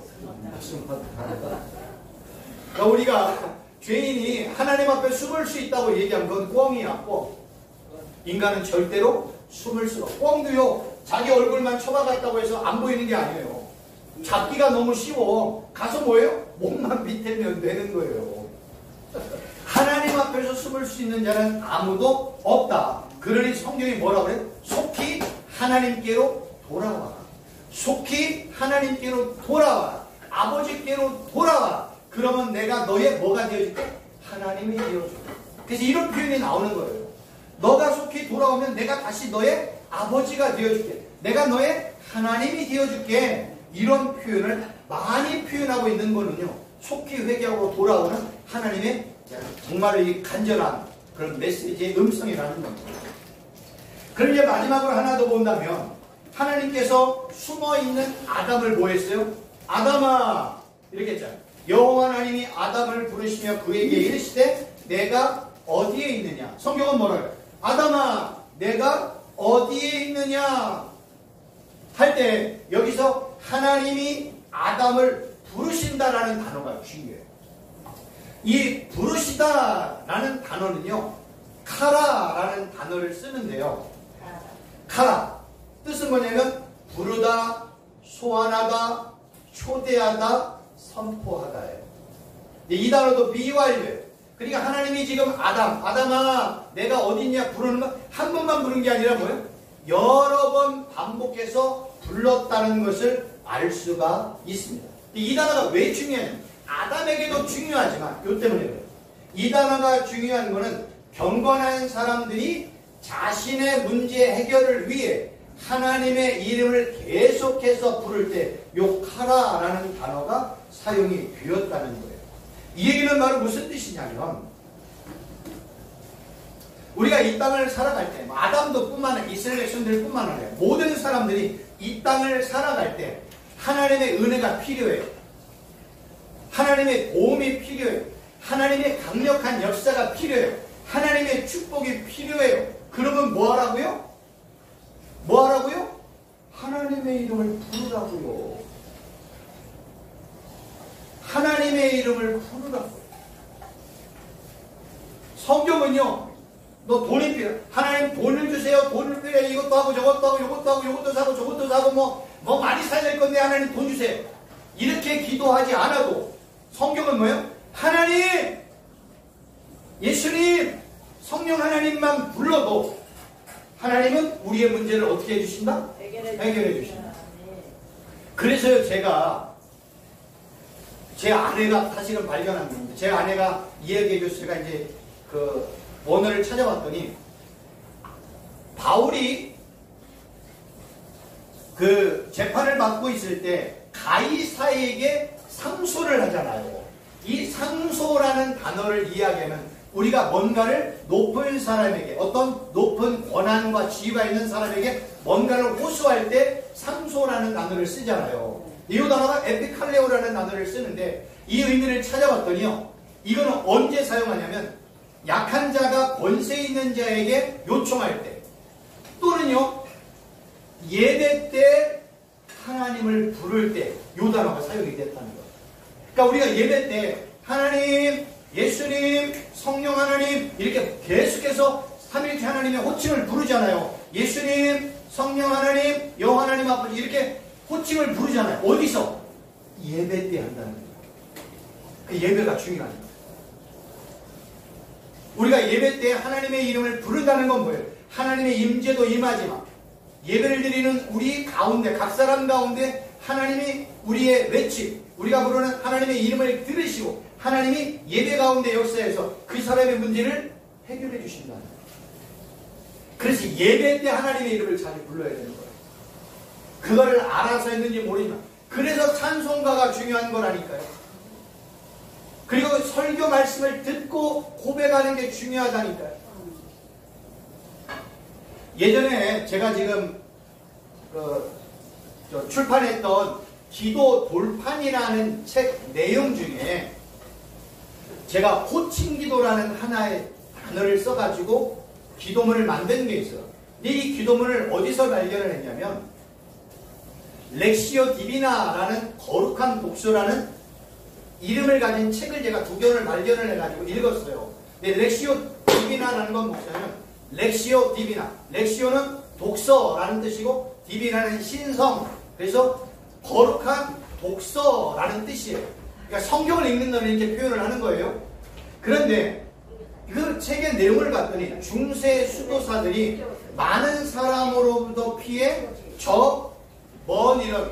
Speaker 1: 그러니까 우리가 죄인이 하나님 앞에 숨을 수 있다고 얘기하면 그건 꿩이야. 꿩. 인간은 절대로 숨을 수가 없어. 꿩도요 자기 얼굴만 쳐박았다고 해서 안 보이는 게 아니에요. 잡기가 너무 쉬워. 가서 뭐예요? 몸만 밑에면 되는 거예요. 하나님 앞에서 숨을 수 있는 자는 아무도 없다. 그러니 성경이 뭐라고 그래? 속히 하나님께로 돌아와라. 속히 하나님께로 돌아와라. 아버지께로 돌아와라. 그러면 내가 너의 뭐가 되어줄게? 하나님이 되어줄게. 그래서 이런 표현이 나오는 거예요. 너가 속히 돌아오면 내가 다시 너의 아버지가 되어줄게. 내가 너의 하나님이 되어줄게. 이런 표현을 많이 표현하고 있는 거는요, 속히 회개하고 돌아오는 하나님의 정말 이 간절한 그런 메시지의 음성이라는 겁니다. 그럼 이제 마지막으로 하나 더 본다면, 하나님께서 숨어있는 아담을 뭐 했어요? 아담아! 이렇게 했잖아요. 여호와 하나님이 아담을 부르시며 그에게 이르시되 내가 어디에 있느냐? 성경은 뭐라고요? 아담아, 내가 어디에 있느냐? 할 때 여기서 하나님이 아담을 부르신다라는 단어가 중요해요. 이 부르시다라는 단어는요, 카라라는 단어를 쓰는데요. 카라 뜻은 뭐냐면 부르다, 소환하다, 초대하다, 선포하다예요. 이 단어도 미완료예요. 그러니까 하나님이 지금 아담아 내가 어디 있냐 부르는 건 한 번만 부른 게 아니라 뭐예요? 여러 번 반복해서 불렀다는 것을 알 수가 있습니다. 이 단어가 왜 중요하냐면 아담에게도 중요하지만 이 때문에 그래요. 이 단어가 중요한 것은 경건한 사람들이 자신의 문제 해결을 위해 하나님의 이름을 계속해서 부를 때 요 카라라는 단어가 사용이 되었다는 거예요. 이 얘기는 바로 무슨 뜻이냐면 우리가 이 땅을 살아갈 때, 아담도 뿐만 아니라 이스라엘 백성들 뿐만 아니라 모든 사람들이 이 땅을 살아갈 때 하나님의 은혜가 필요해요. 하나님의 도움이 필요해요. 하나님의 강력한 역사가 필요해요. 하나님의 축복이 필요해요. 그러면 뭐 하라고요? 뭐 하라고요? 하나님의 이름을 부르라고요. 하나님의 이름을 부르라고요. 성경은요, 너 돈이 필요해. 하나님 돈을 주세요. 돈을 필요해. 이것도 하고 저것도 하고 이것도 하고 이것도 사고 저것도 사고 뭐 많이 사야 될 건데 하나님 돈 주세요. 이렇게 기도하지 않아도 성경은 뭐예요? 하나님, 예수님, 성령 하나님만 불러도 하나님은 우리의 문제를 어떻게 해주신다? 해결해 주신다. 그래서요, 제가 제 아내가 사실은 발견한 겁니다. 제 아내가 이야기해 줬어요. 제가 이제 그 원어를 찾아봤더니 바울이 그 재판을 받고 있을 때 가이사에게 상소를 하잖아요. 이 상소라는 단어를 이야기하면 우리가 뭔가를 높은 사람에게, 어떤 높은 권한과 지위가 있는 사람에게 뭔가를 호소할 때 상소라는 단어를 쓰잖아요. 이 단어가 에피칼레오라는 단어를 쓰는데 이 의미를 찾아봤더니요, 이거는 언제 사용하냐면 약한 자가 권세 있는 자에게 요청할 때, 또는요 예배 때 하나님을 부를 때 이 단어가 사용이 됐다는 거예요. 그러니까 우리가 예배 때 하나님, 예수님, 성령 하나님 이렇게 계속해서 삼위일체 하나님의 호칭을 부르잖아요. 예수님, 성령 하나님, 여호와 하나님 아버지 이렇게 호칭을 부르잖아요. 어디서? 예배 때 한다는 거예요. 그 예배가 중요합니다. 우리가 예배 때 하나님의 이름을 부른다는 건 뭐예요? 하나님의 임재도 임하지만 예배를 드리는 우리 가운데, 각 사람 가운데 하나님이 우리의 외침, 우리가 부르는 하나님의 이름을 들으시고 하나님이 예배 가운데 역사에서 그 사람의 문제를 해결해 주신다는 거예요. 그래서 예배 때 하나님의 이름을 자주 불러야 되는 거예요. 그거를 알아서 했는지 모르지만 그래서 찬송가가 중요한 거라니까요. 그리고 설교 말씀을 듣고 고백하는 게 중요하다니까요. 예전에 제가 지금 출판했던 기도 돌판이라는 책 내용 중에 제가 호칭 기도라는 하나의 단어를 써가지고 기도문을 만든 게 있어요. 이 기도문을 어디서 발견을 했냐면 렉시오 디비나라는 거룩한 독서라는 이름을 가진 책을 제가 2권을 발견을 해가지고 읽었어요. 근데 렉시오 디비나라는 건 뭐냐면 렉시오 디비나, 렉시오는 독서라는 뜻이고 디비나는 신성, 그래서 거룩한 독서라는 뜻이에요. 그러니까 성경을 읽는 놈은 이렇게 표현을 하는 거예요. 그런데 그 책의 내용을 봤더니 중세 수도사들이 많은 사람으로부터 피해 저 먼 이런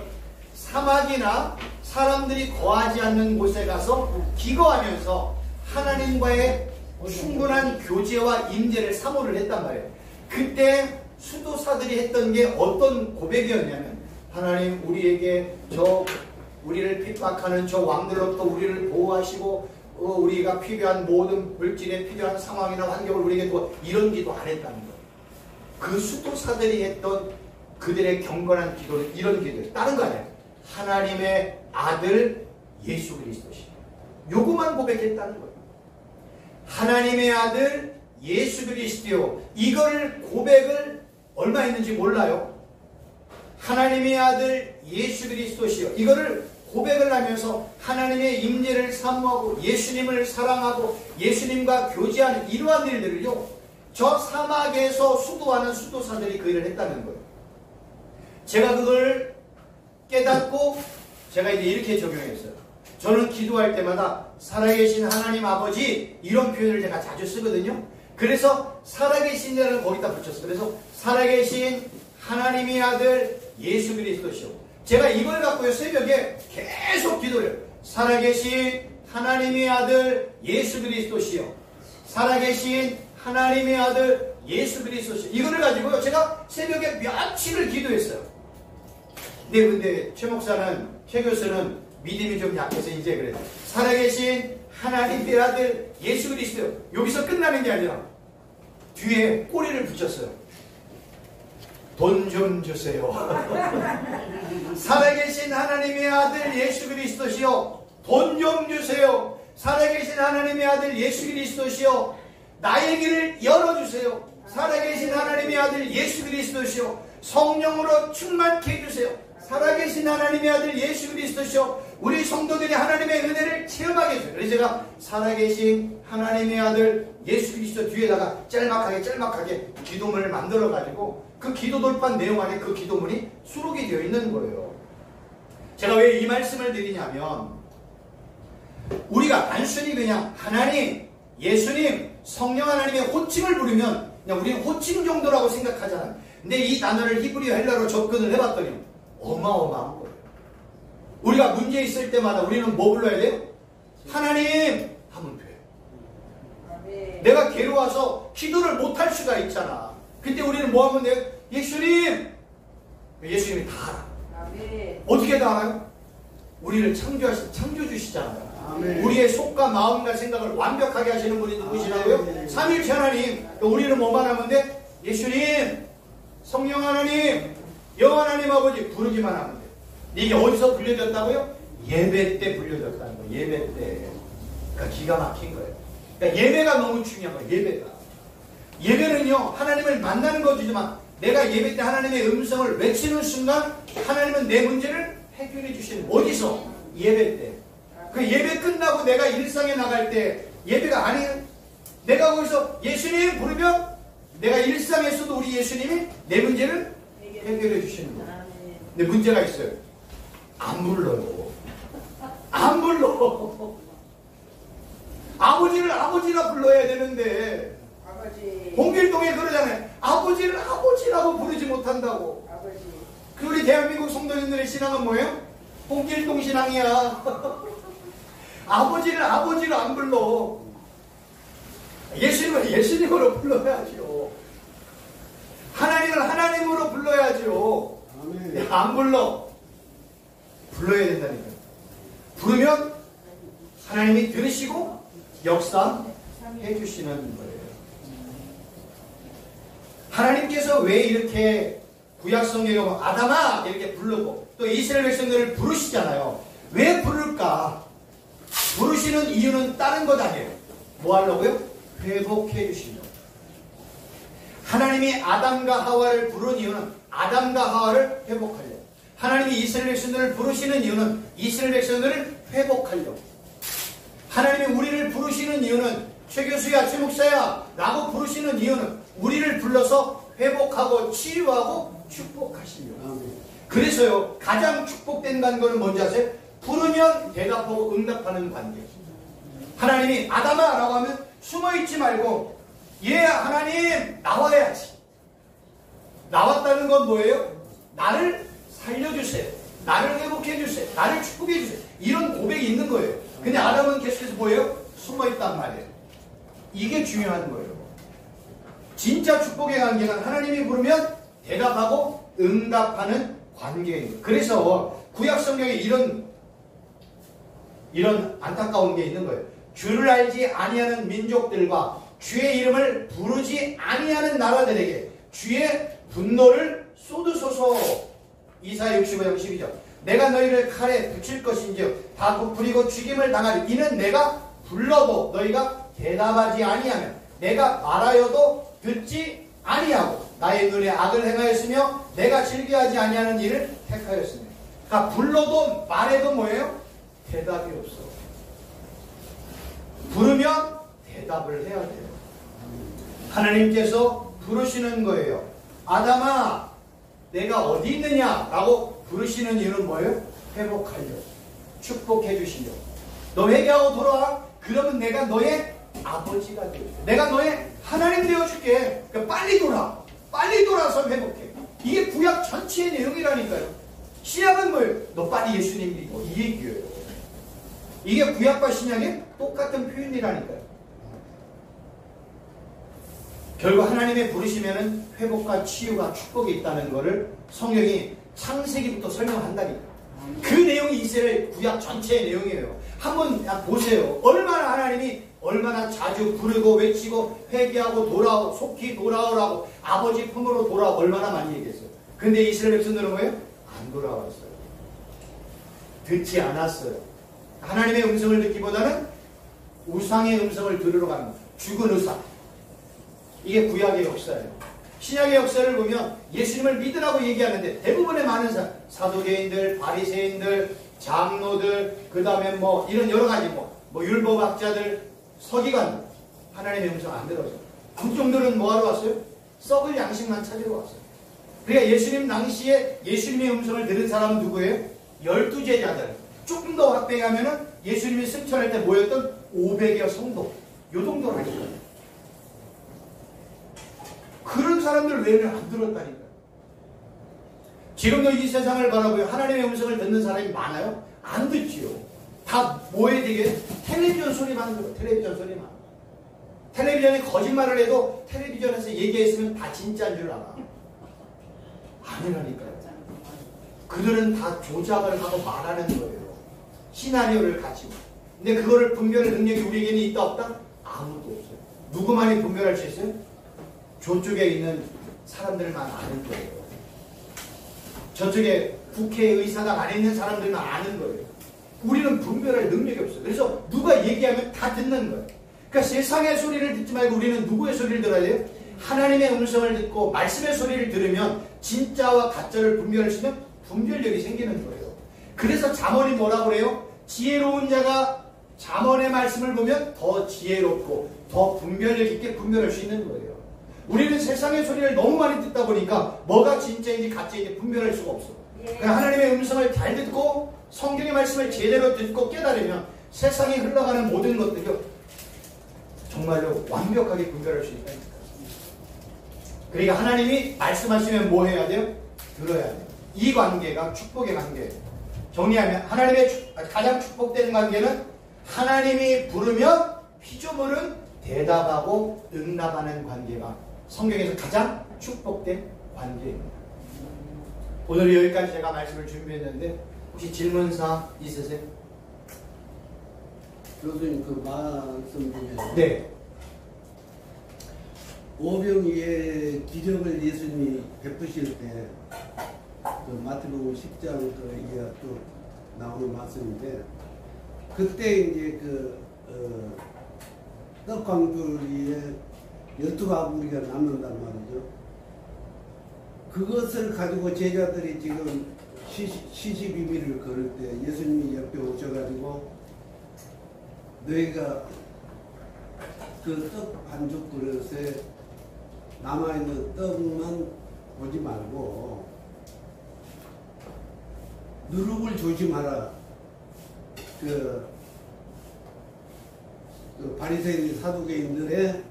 Speaker 1: 사막이나 사람들이 거하지 않는 곳에 가서 기거하면서 하나님과의 충분한 교제와 임재를 사모를 했단 말이에요. 그때 수도사들이 했던 게 어떤 고백이었냐면 하나님, 우리에게 우리를 핍박하는 저 왕들로부터 우리를 보호하시고 우리가 필요한 모든 물질에 필요한 상황이나 환경을 우리에게 도 이런 기도 안 했다는 거예요. 그 수도사들이 했던 그들의 경건한 기도는 이런 기도예요. 다른 거 아니에요. 하나님의 아들 예수 그리스도시. 요거만 고백했다는 거예요. 하나님의 아들 예수 그리스도. 이걸 고백을 얼마 했는지 몰라요. 하나님의 아들 예수 그리스도시요. 이거를 고백을 하면서 하나님의 임재를 사모하고 예수님을 사랑하고 예수님과 교제하는 이러한 일들을요, 저 사막에서 수도하는 수도사들이 그 일을 했다는 거예요. 제가 그걸 깨닫고 제가 이제 이렇게 적용했어요. 저는 기도할 때마다 살아계신 하나님 아버지 이런 표현을 제가 자주 쓰거든요. 그래서 살아계신이라는 거기다 붙였어요. 그래서 살아계신 하나님의 아들 예수 그리스도시오. 제가 이걸 갖고요 새벽에 계속 기도를 해요. 살아계신 하나님의 아들 예수 그리스도시오. 살아계신 하나님의 아들 예수 그리스도시오. 이거를 가지고요 제가 새벽에 며칠을 기도했어요. 근데 최 목사는, 최 교수는 믿음이 좀 약해서 이제 그래요. 살아계신 하나님의 아들 예수 그리스도. 여기서 끝나는 게 아니라 뒤에 꼬리를 붙였어요. 돈 좀 주세요. 살아계신 하나님의 아들 예수 그리스도시여, 돈 좀 주세요. 살아계신 하나님의 아들 예수 그리스도시여, 나의 길을 열어주세요. 살아계신 하나님의 아들 예수 그리스도시여, 성령으로 충만케 해주세요. 살아계신 하나님의 아들 예수 그리스도시여, 우리 성도들이 하나님의 은혜를 체험하게 해주세요. 그래서 제가 살아계신 하나님의 아들 예수 그리스도 뒤에다가 짤막하게 기도문을 만들어가지고 그 기도 돌판 내용 안에 그 기도문이 수록이 되어 있는 거예요. 제가 왜 이 말씀을 드리냐면, 우리가 단순히 그냥 하나님, 예수님, 성령 하나님의 호칭을 부르면 그냥 우리는 호칭 정도라고 생각하잖아요. 근데 이 단어를 히브리어 헬라로 접근을 해봤더니 어마어마한 거예요. 우리가 문제 있을 때마다 우리는 뭐 불러야 돼요? 하나님 하면 돼요. 내가 괴로워서 기도를 못할 수가 있잖아. 그때 우리는 뭐 하면 돼요? 예수님! 예수님이 다 알아. 어떻게 다 알아요? 우리를 창조주시잖아요. 우리의 속과 마음과 생각을 완벽하게 하시는 분이 누구시라고요? 삼위일체 하나님. 우리는 뭐만 하면 돼? 예수님, 성령 하나님, 영원 하나님 아버지 부르기만 하면 돼. 이게 어디서 불려졌다고요? 예배 때 불려졌다는 거예요. 예배 때. 그러니까 기가 막힌 거예요. 그러니까 예배가 너무 중요한 거예요. 예배가. 예배는요, 하나님을 만나는 것이지만 내가 예배 때 하나님의 음성을 외치는 순간 하나님은 내 문제를 해결해 주시는. 어디서? 예배 때. 그 예배 끝나고 내가 일상에 나갈 때 예배가 아니에요. 내가 거기서 예수님 부르면 내가 일상에서도 우리 예수님이 내 문제를 해결해 주시는 거예요. 근데 문제가 있어요. 안 불러요. 안 불러. 아버지를 아버지라 불러야 되는데
Speaker 2: 아버지.
Speaker 1: 홍길동에 그러잖아요. 아버지를 아버지라고 부르지 못한다고.
Speaker 2: 아버지.
Speaker 1: 그 우리 대한민국 성도님들의 신앙은 뭐예요? 홍길동 신앙이야. 아버지를 아버지로 안 불러. 예수님은 예수님으로 불러야죠. 하나님을 하나님으로 불러야죠. 안 불러. 불러야 된다니까요. 부르면 하나님이 들으시고 역사해 주시는 거예요. 하나님께서 왜 이렇게 구약 성경에 보면 아담아 이렇게 부르고 또 이스라엘 백성들을 부르시잖아요. 왜 부를까? 부르시는 이유는 다른 것 아니에요. 뭐 하려고요? 회복해 주시려고. 하나님이 아담과 하와를 부른 이유는 아담과 하와를 회복하려고. 하나님이 이스라엘 백성들을 부르시는 이유는 이스라엘 백성들을 회복하려고. 하나님이 우리를 부르시는 이유는 최 교수야, 최 목사야 라고 부르시는 이유는 우리를 불러서 회복하고 치유하고 축복하시려고. 그래서요, 가장 축복된 관계는 뭔지 아세요? 부르면 대답하고 응답하는 관계. 하나님이 아담아 라고 하면 숨어있지 말고 예 하나님 나와야지. 나왔다는 건 뭐예요? 나를 살려주세요. 나를 회복해주세요. 나를 축복해주세요. 이런 고백이 있는 거예요. 근데 아담은 계속해서 뭐예요? 숨어있단 말이에요. 이게 중요한 거예요. 진짜 축복의 관계는 하나님이 부르면 대답하고 응답하는 관계예요. 그래서 구약 성경에 이런 안타까운 게 있는 거예요. 주를 알지 아니하는 민족들과 주의 이름을 부르지 아니하는 나라들에게 주의 분노를 쏟으소서. 이사야 65장 12절. 내가 너희를 칼에 붙일 것인지요 다 부풀리고 죽임을 당하리. 이는 내가 불러도 너희가 대답하지 아니하면 내가 말하여도 듣지 아니하고 나의 눈에 악을 행하였으며 내가 즐겨하지 아니하는 일을 택하였으며. 그러니까 불러도 말해도 뭐예요? 대답이 없어. 부르면 대답을 해야 돼요. 하나님께서 부르시는 거예요. 아담아 내가 어디 있느냐 라고 부르시는 이유는 뭐예요? 회복하려고. 축복해 주시려고. 너 회개하고 돌아와. 그러면 내가 너의 아버지가 되어줄게. 내가 너의 하나님 되어줄게. 그러니까 빨리 돌아. 빨리 돌아서 회복해. 이게 구약 전체의 내용이라니까요. 신약은 뭐예요? 너 빨리 예수님 믿고. 이 얘기예요. 이게 구약과 신약의 똑같은 표현이라니까요. 결국 하나님의 부르시면은 회복과 치유가 축복이 있다는 것을 성경이 창세기부터 설명한다니까. 그 내용이 이스라엘 구약 전체의 내용이에요. 한번 보세요. 얼마나 하나님이 얼마나 자주 부르고 외치고 회개하고 돌아오, 속히 돌아오라고 아버지 품으로 돌아오 얼마나 많이 얘기했어요. 근데 이스라엘 백성들은 뭐예요? 안 돌아왔어요. 듣지 않았어요. 하나님의 음성을 듣기보다는 우상의 음성을 들으러 가는 거예요. 죽은 우상. 이게 구약의 역사예요. 신약의 역사를 보면 예수님을 믿으라고 얘기하는데 대부분의 많은 사도계인들, 바리새인들, 장로들, 그 다음에 뭐 이런 여러 가지 뭐 율법학자들, 서기관 하나님의 음성 안 들어요. 국종들은 뭐하러 왔어요? 썩을 양식만 찾으러 왔어요. 그러니까 예수님 당시에 예수님의 음성을 들은 사람은 누구예요? 12제자들. 조금 더 확대하면은 예수님이 승천할 때 모였던 500여 성도. 요 정도라니까요. 그런 사람들 외에는 안 들었다니까요. 지금도 이 세상을 바라보여 하나님의 음성을 듣는 사람이 많아요? 안 듣지요. 다 뭐에 되게 텔레비전 소리만 들어. 텔레비전 소리만. 텔레비전에 거짓말을 해도 텔레비전에서 얘기했으면 다 진짜인 줄 알아. 아니라니까요. 그들은 다 조작을 하고 말하는 거예요. 시나리오를 가지고. 근데 그거를 분별할 능력이 우리에게는 있다 없다? 아무도 없어요. 누구만이 분별할 수 있어요? 저쪽에 있는 사람들만 아는 거예요. 저쪽에 국회의사가 안에 있는 사람들만 아는 거예요. 우리는 분별할 능력이 없어요. 그래서 누가 얘기하면 다 듣는 거예요. 그러니까 세상의 소리를 듣지 말고 우리는 누구의 소리를 들어야 돼요? 하나님의 음성을 듣고 말씀의 소리를 들으면 진짜와 가짜를 분별할 수 있는 분별력이 생기는 거예요. 그래서 잠언이 뭐라고 그래요? 지혜로운 자가 잠언의 말씀을 보면 더 지혜롭고 더 분별력 있게 분별할 수 있는 거예요. 우리는 세상의 소리를 너무 많이 듣다 보니까 뭐가 진짜인지 가짜인지 분별할 수가 없어. 그러니까 하나님의 음성을 잘 듣고 성경의 말씀을 제대로 듣고 깨달으면 세상에 흘러가는 모든 것들이 정말로 완벽하게 분별할 수 있다니까. 그러니까 하나님이 말씀하시면 뭐 해야 돼요? 들어야 돼요. 이 관계가 축복의 관계예요. 정리하면 하나님의 가장 축복된 관계는 하나님이 부르면 피조물은 대답하고 응답하는 관계가 성경에서 가장 축복된 관계입니다. 오늘 여기까지 제가 말씀을 준비했는데 혹시 질문사항 있으세요?
Speaker 3: 교수님 그 말씀 중에
Speaker 1: 네.
Speaker 3: 오병이의 기적을 예수님이 베푸실 때 그 마태복음 10장 그 얘기가 또 나오는 말씀인데 그때 이제 떡광주리에 12가구리가 남는단 말이죠. 그것을 가지고 제자들이 지금 시시비비를 걸을 때 예수님이 옆에 오셔가지고 너희가 그 떡 반죽 그릇에 남아있는 떡만 보지 말고 누룩을 조심하라. 그 바리새인 사두개인들의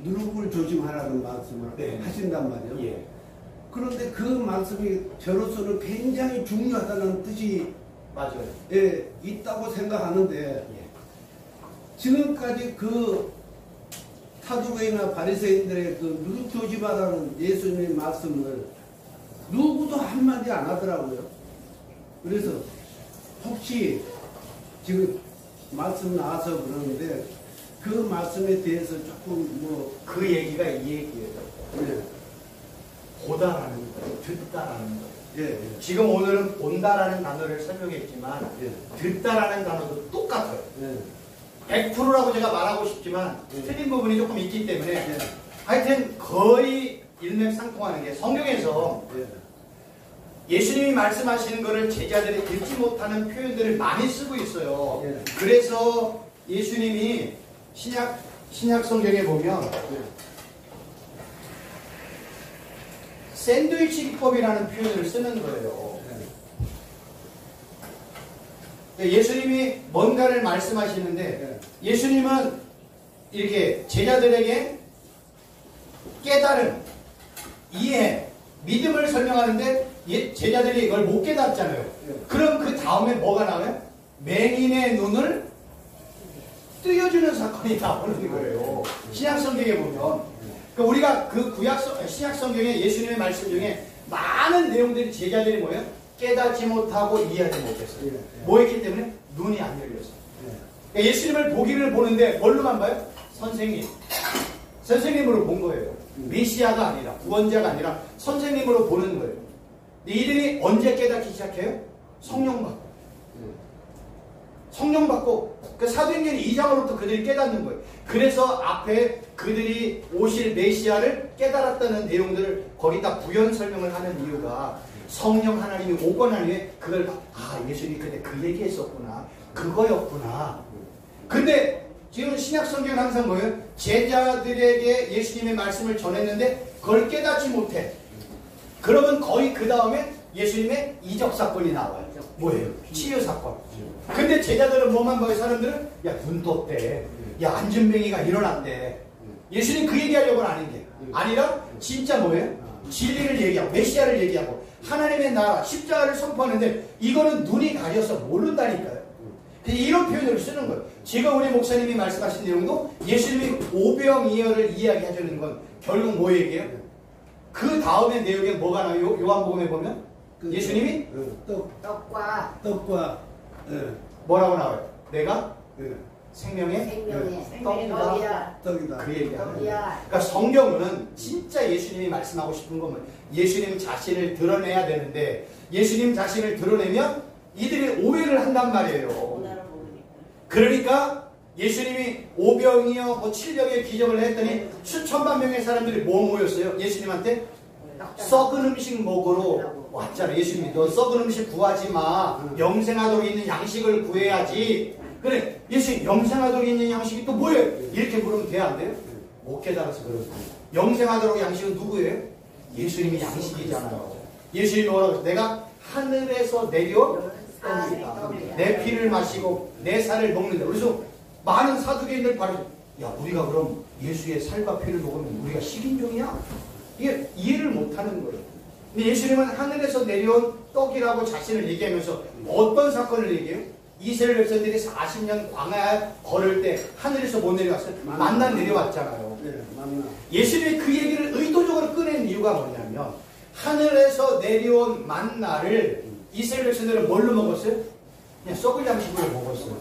Speaker 3: 누룩을 조심하라는 말씀을
Speaker 1: 네.
Speaker 3: 하신단 말이에요.
Speaker 1: 예.
Speaker 3: 그런데 그 말씀이 저로서는 굉장히 중요하다는 뜻이
Speaker 1: 맞아요.
Speaker 3: 예, 있다고 생각하는데
Speaker 1: 예.
Speaker 3: 지금까지 그 사두개인이나 바리새인들의 그 누룩 조심하라는 예수님의 말씀을 누구도 한마디 안 하더라고요. 그래서 혹시 지금 말씀 나와서 그러는데 그 말씀에 대해서 조금 뭐
Speaker 1: 그 얘기가 이 얘기예요.
Speaker 3: 예,
Speaker 1: 보다라는 거예요. 듣다라는 거예요.
Speaker 3: 예, 예.
Speaker 1: 지금 오늘은 본다라는 단어를 설명했지만
Speaker 3: 예.
Speaker 1: 듣다라는 단어도 똑같아요.
Speaker 3: 예.
Speaker 1: 100%라고 제가 말하고 싶지만 틀린 부분이 조금 있기 때문에
Speaker 3: 예.
Speaker 1: 하여튼 거의 일맥상통하는 게 성경에서
Speaker 3: 예.
Speaker 1: 예수님이 말씀하시는 것을 제자들이 듣지 못하는 표현들을 많이 쓰고 있어요.
Speaker 3: 예.
Speaker 1: 그래서 예수님이 신약 성경에 보면
Speaker 3: 예.
Speaker 1: 샌드위치 기법이라는 표현을 쓰는 거예요. 예수님이 뭔가를 말씀하시는데 예수님은 이렇게 제자들에게 깨달음, 이해, 믿음을 설명하는데 제자들이 이걸 못 깨닫잖아요. 그럼 그 다음에 뭐가 나와요? 맹인의 눈을 뜨여주는 사건이 나오는 거예요. 신약 성경에 보면. 그러니까 우리가 그 신약 성경에 예수님의 말씀 중에 많은 내용들이 제자들이 뭐예요? 깨닫지 못하고 이해하지 못했어요.
Speaker 3: 예, 예.
Speaker 1: 뭐 했기 때문에? 눈이 안 열렸어요.
Speaker 3: 예.
Speaker 1: 예수님을 보기를 보는데 뭘로만 봐요? 선생님. 선생님으로 본 거예요. 메시아가 아니라, 구원자가 아니라 선생님으로 보는 거예요. 이들이 언제 깨닫기 시작해요? 성령 받고. 성령 받고 그 사도행전 2장으로부터 그들이 깨닫는 거예요. 그래서 앞에 그들이 오실 메시아를 깨달았다는 내용들을 거기다 부연 설명을 하는 이유가 성령 하나님이 오고 난 후에 그걸 예수님이 그때 그 얘기했었구나. 그거였구나. 근데 지금 신약 성경은 항상 뭐예요? 제자들에게 예수님의 말씀을 전했는데 그걸 깨닫지 못해. 그러면 거의 그 다음에 예수님의 이적 사건이 나와요. 뭐예요? 치유 사건. 근데 제자들은 뭐만 봐요? 사람들은 눈 떴대. 안전뱅이가 일어났대. 예수님 그 얘기하려고는 아닌 게 아니라 진짜 뭐예요? 진리를 얘기하고 메시아를 얘기하고 하나님의 나라 십자가를 선포하는데 이거는 눈이 가려서 모른다니까요. 이런 표현을 쓰는 거예요. 지금 우리 목사님이 말씀하신 내용도 예수님이 오병이어를 이야기해주는 건 결국 뭐 얘기해요? 그 다음에 내용에 뭐가 나와요? 요한복음에 보면 예수님이 떡과 뭐라고 나와요? 내가 생명의 떡이다. 그 얘기하는 거예요. 그러니까 성경은 진짜 예수님이 말씀하고 싶은 거면 예수님 자신을 드러내야 되는데 예수님 자신을 드러내면 이들이 오해를 한단 말이에요. 그러니까 예수님이 오병이어 7병의 기적을 했더니 수천만 명의 사람들이 뭐 모였어요? 예수님한테 썩은 음식 먹으러 왔잖아요. 예수님이 너 썩은 음식 구하지 마. 영생하도록 있는 양식을 구해야지. 그래, 예수님 영생하도록 있는 양식이 또 뭐예요? 이렇게 물으면 돼야 안 돼요? 못 깨달아서 그러죠. 영생하도록 양식은 누구예요? 예수님이 양식이잖아요. 예수님이 뭐라고 했어요? 내가 하늘에서 내려온 떡이다. 내 피를 마시고 내 살을 먹는다. 그래서 많은 사두개인들 바로 우리가 그럼 예수의 살과 피를 먹으면 우리가 식인종이야? 이게 이해를 못하는 거예요. 근데 예수님은 하늘에서 내려온 떡이라고 자신을 얘기하면서 어떤 사건을 얘기해요? 이스라엘 백성들이 40년 광야에 걸을 때 하늘에서 못 내려왔어요? 만나 내려왔잖아요. 예수님이 그 얘기를 의도적으로 꺼낸 이유가 뭐냐면 하늘에서 내려온 만나를 이스라엘 백성들은 뭘로 먹었어요? 그냥 썩을 양식으로 먹었어요.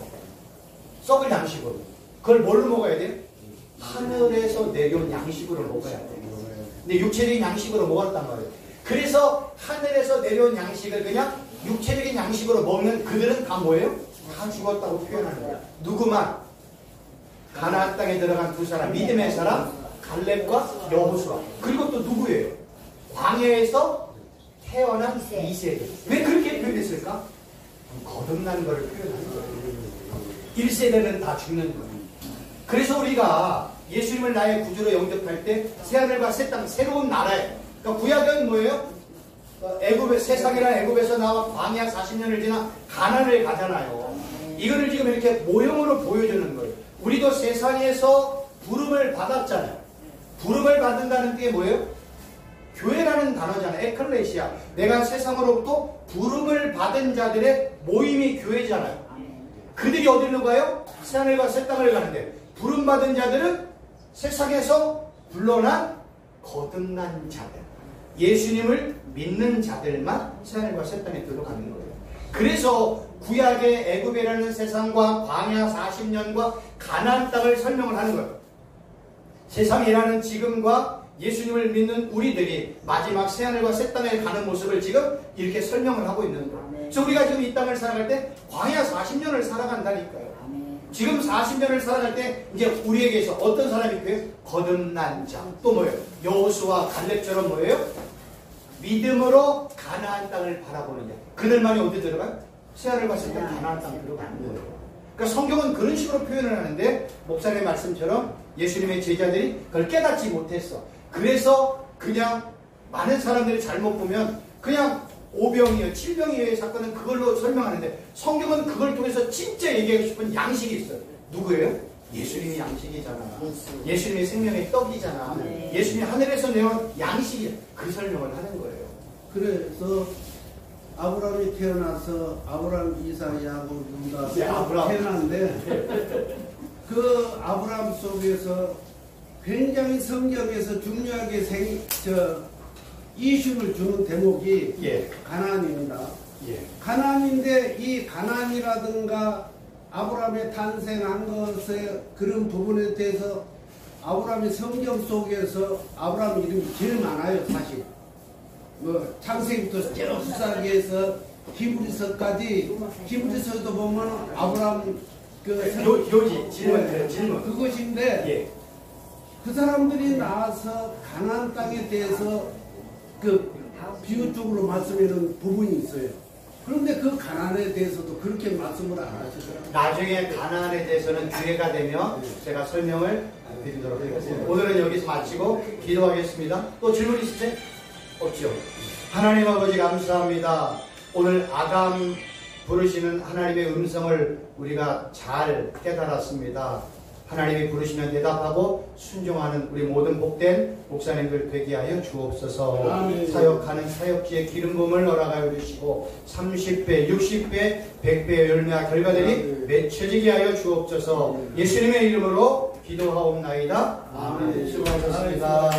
Speaker 1: 썩을 양식으로. 그걸 뭘로 먹어야 돼요? 하늘에서 내려온 양식으로 먹어야 돼요. 근데 육체적인 양식으로 먹었단 말이에요. 그래서 하늘에서 내려온 양식을 그냥 육체적인 양식으로 먹는 그들은 다 뭐예요? 다 죽었다고 표현하는 거예요. 누구만? 가나안 땅에 들어간 두 사람, 믿음의 사람 갈렙과 여호수아. 그리고 또 누구예요? 광야에서 태어난 이세대. 왜 그렇게 표현했을까? 거듭난 것을 표현하는 거예요. 1세대는 다 죽는 거예요. 그래서 우리가 예수님을 나의 구주로 영접할 때 새하늘과 새 땅, 새로운 나라에, 그러니까 구약은 뭐예요? 애굽의 세상이란 애굽에서 나와 광야 40년을 지나 가나안을 가잖아요. 이거를 지금 이렇게 모형으로 보여주는 거예요. 우리도 세상에서 부름을 받았잖아요. 부름을 받는다는 게 뭐예요? 교회라는 단어잖아요. 에클레시아. 내가 세상으로부터 부름을 받은 자들의 모임이 교회잖아요. 그들이 어디로 가요? 새하늘과 새 땅을 가는데 부름받은 자들은 세상에서 불러난 거듭난 자들, 예수님을 믿는 자들만 새하늘과 새 땅에 들어가는 거예요. 그래서 구약의 애굽이라는 세상과 광야 40년과 가나안 땅을 설명을 하는 거예요. 세상이라는 지금과 예수님을 믿는 우리들이 마지막 새하늘과 새 땅에 가는 모습을 지금 이렇게 설명을 하고 있는 거예요. 그래서 우리가 지금 이 땅을 살아갈 때 광야 40년을 살아간다니까요. 지금 40년을 살아갈 때 이제 우리에게서 어떤 사람이 있고요? 거듭난 자. 또 뭐예요? 여호수아 갈렙처럼 뭐예요? 믿음으로 가나안 땅을 바라보는 자. 그들만이 어디 들어가요? 새하늘 봤을 때 가나안 땅 들어가는 거예요. 그러니까 성경은 그런 식으로 표현을 하는데 목사님의 말씀처럼 예수님의 제자들이 그걸 깨닫지 못했어. 그래서 그냥 많은 사람들이 잘못 보면 그냥 5병이요, 7병이요의 사건은 그걸로 설명하는데 성경은 그걸 통해서 진짜 얘기하고 싶은 양식이 있어요. 누구예요? 예수님이 양식이잖아. 예수님이 생명의 떡이잖아. 예수님이 하늘에서 내온 양식이 그 설명을 하는 거예요.
Speaker 3: 그래서 아브라함이 태어나서 아브라함, 이삭, 야곱, 유다 태어났는데 그 아브라함 속에서 굉장히 성경에서 중요하게 이슈를 주는 대목이 가나안입니다.
Speaker 1: 예.
Speaker 3: 가나안인데 이 가나안이라든가 아브라함의 탄생한 것의 그런 부분에 대해서 아브라함의 성경 속에서 아브라함 이름이 제일 많아요, 사실. 뭐 창세기부터 쭉 수사기에서 히브리서까지, 히브리서도 보면 아브라함
Speaker 1: 요지 질문
Speaker 3: 그것인데
Speaker 1: 예.
Speaker 3: 그 사람들이 나와서 가나안 땅에 대해서 그 비유적으로 말씀하는 부분이 있어요. 그런데 그 가나안에 대해서도 그렇게 말씀을 안 하시더라고요.
Speaker 1: 나중에 가나안에 대해서는 기회가 되면 제가 설명을 드리도록 하겠습니다. 오늘은 여기서 마치고 기도하겠습니다. 또 질문 있으세요? 없죠? 하나님 아버지 감사합니다. 오늘 아담 부르시는 하나님의 음성을 우리가 잘 깨달았습니다. 하나님이 부르시면 대답하고 순종하는 우리 모든 복된 목사님들 되게 하여 주옵소서.
Speaker 3: 아멘.
Speaker 1: 사역하는 사역지의 기름 부음을 허락하여 주시고 30배, 60배, 100배의 열매와 결과들이 맺혀지게 하여 주옵소서. 예수님의 이름으로 기도하옵나이다. 아멘. 수고하셨습니다.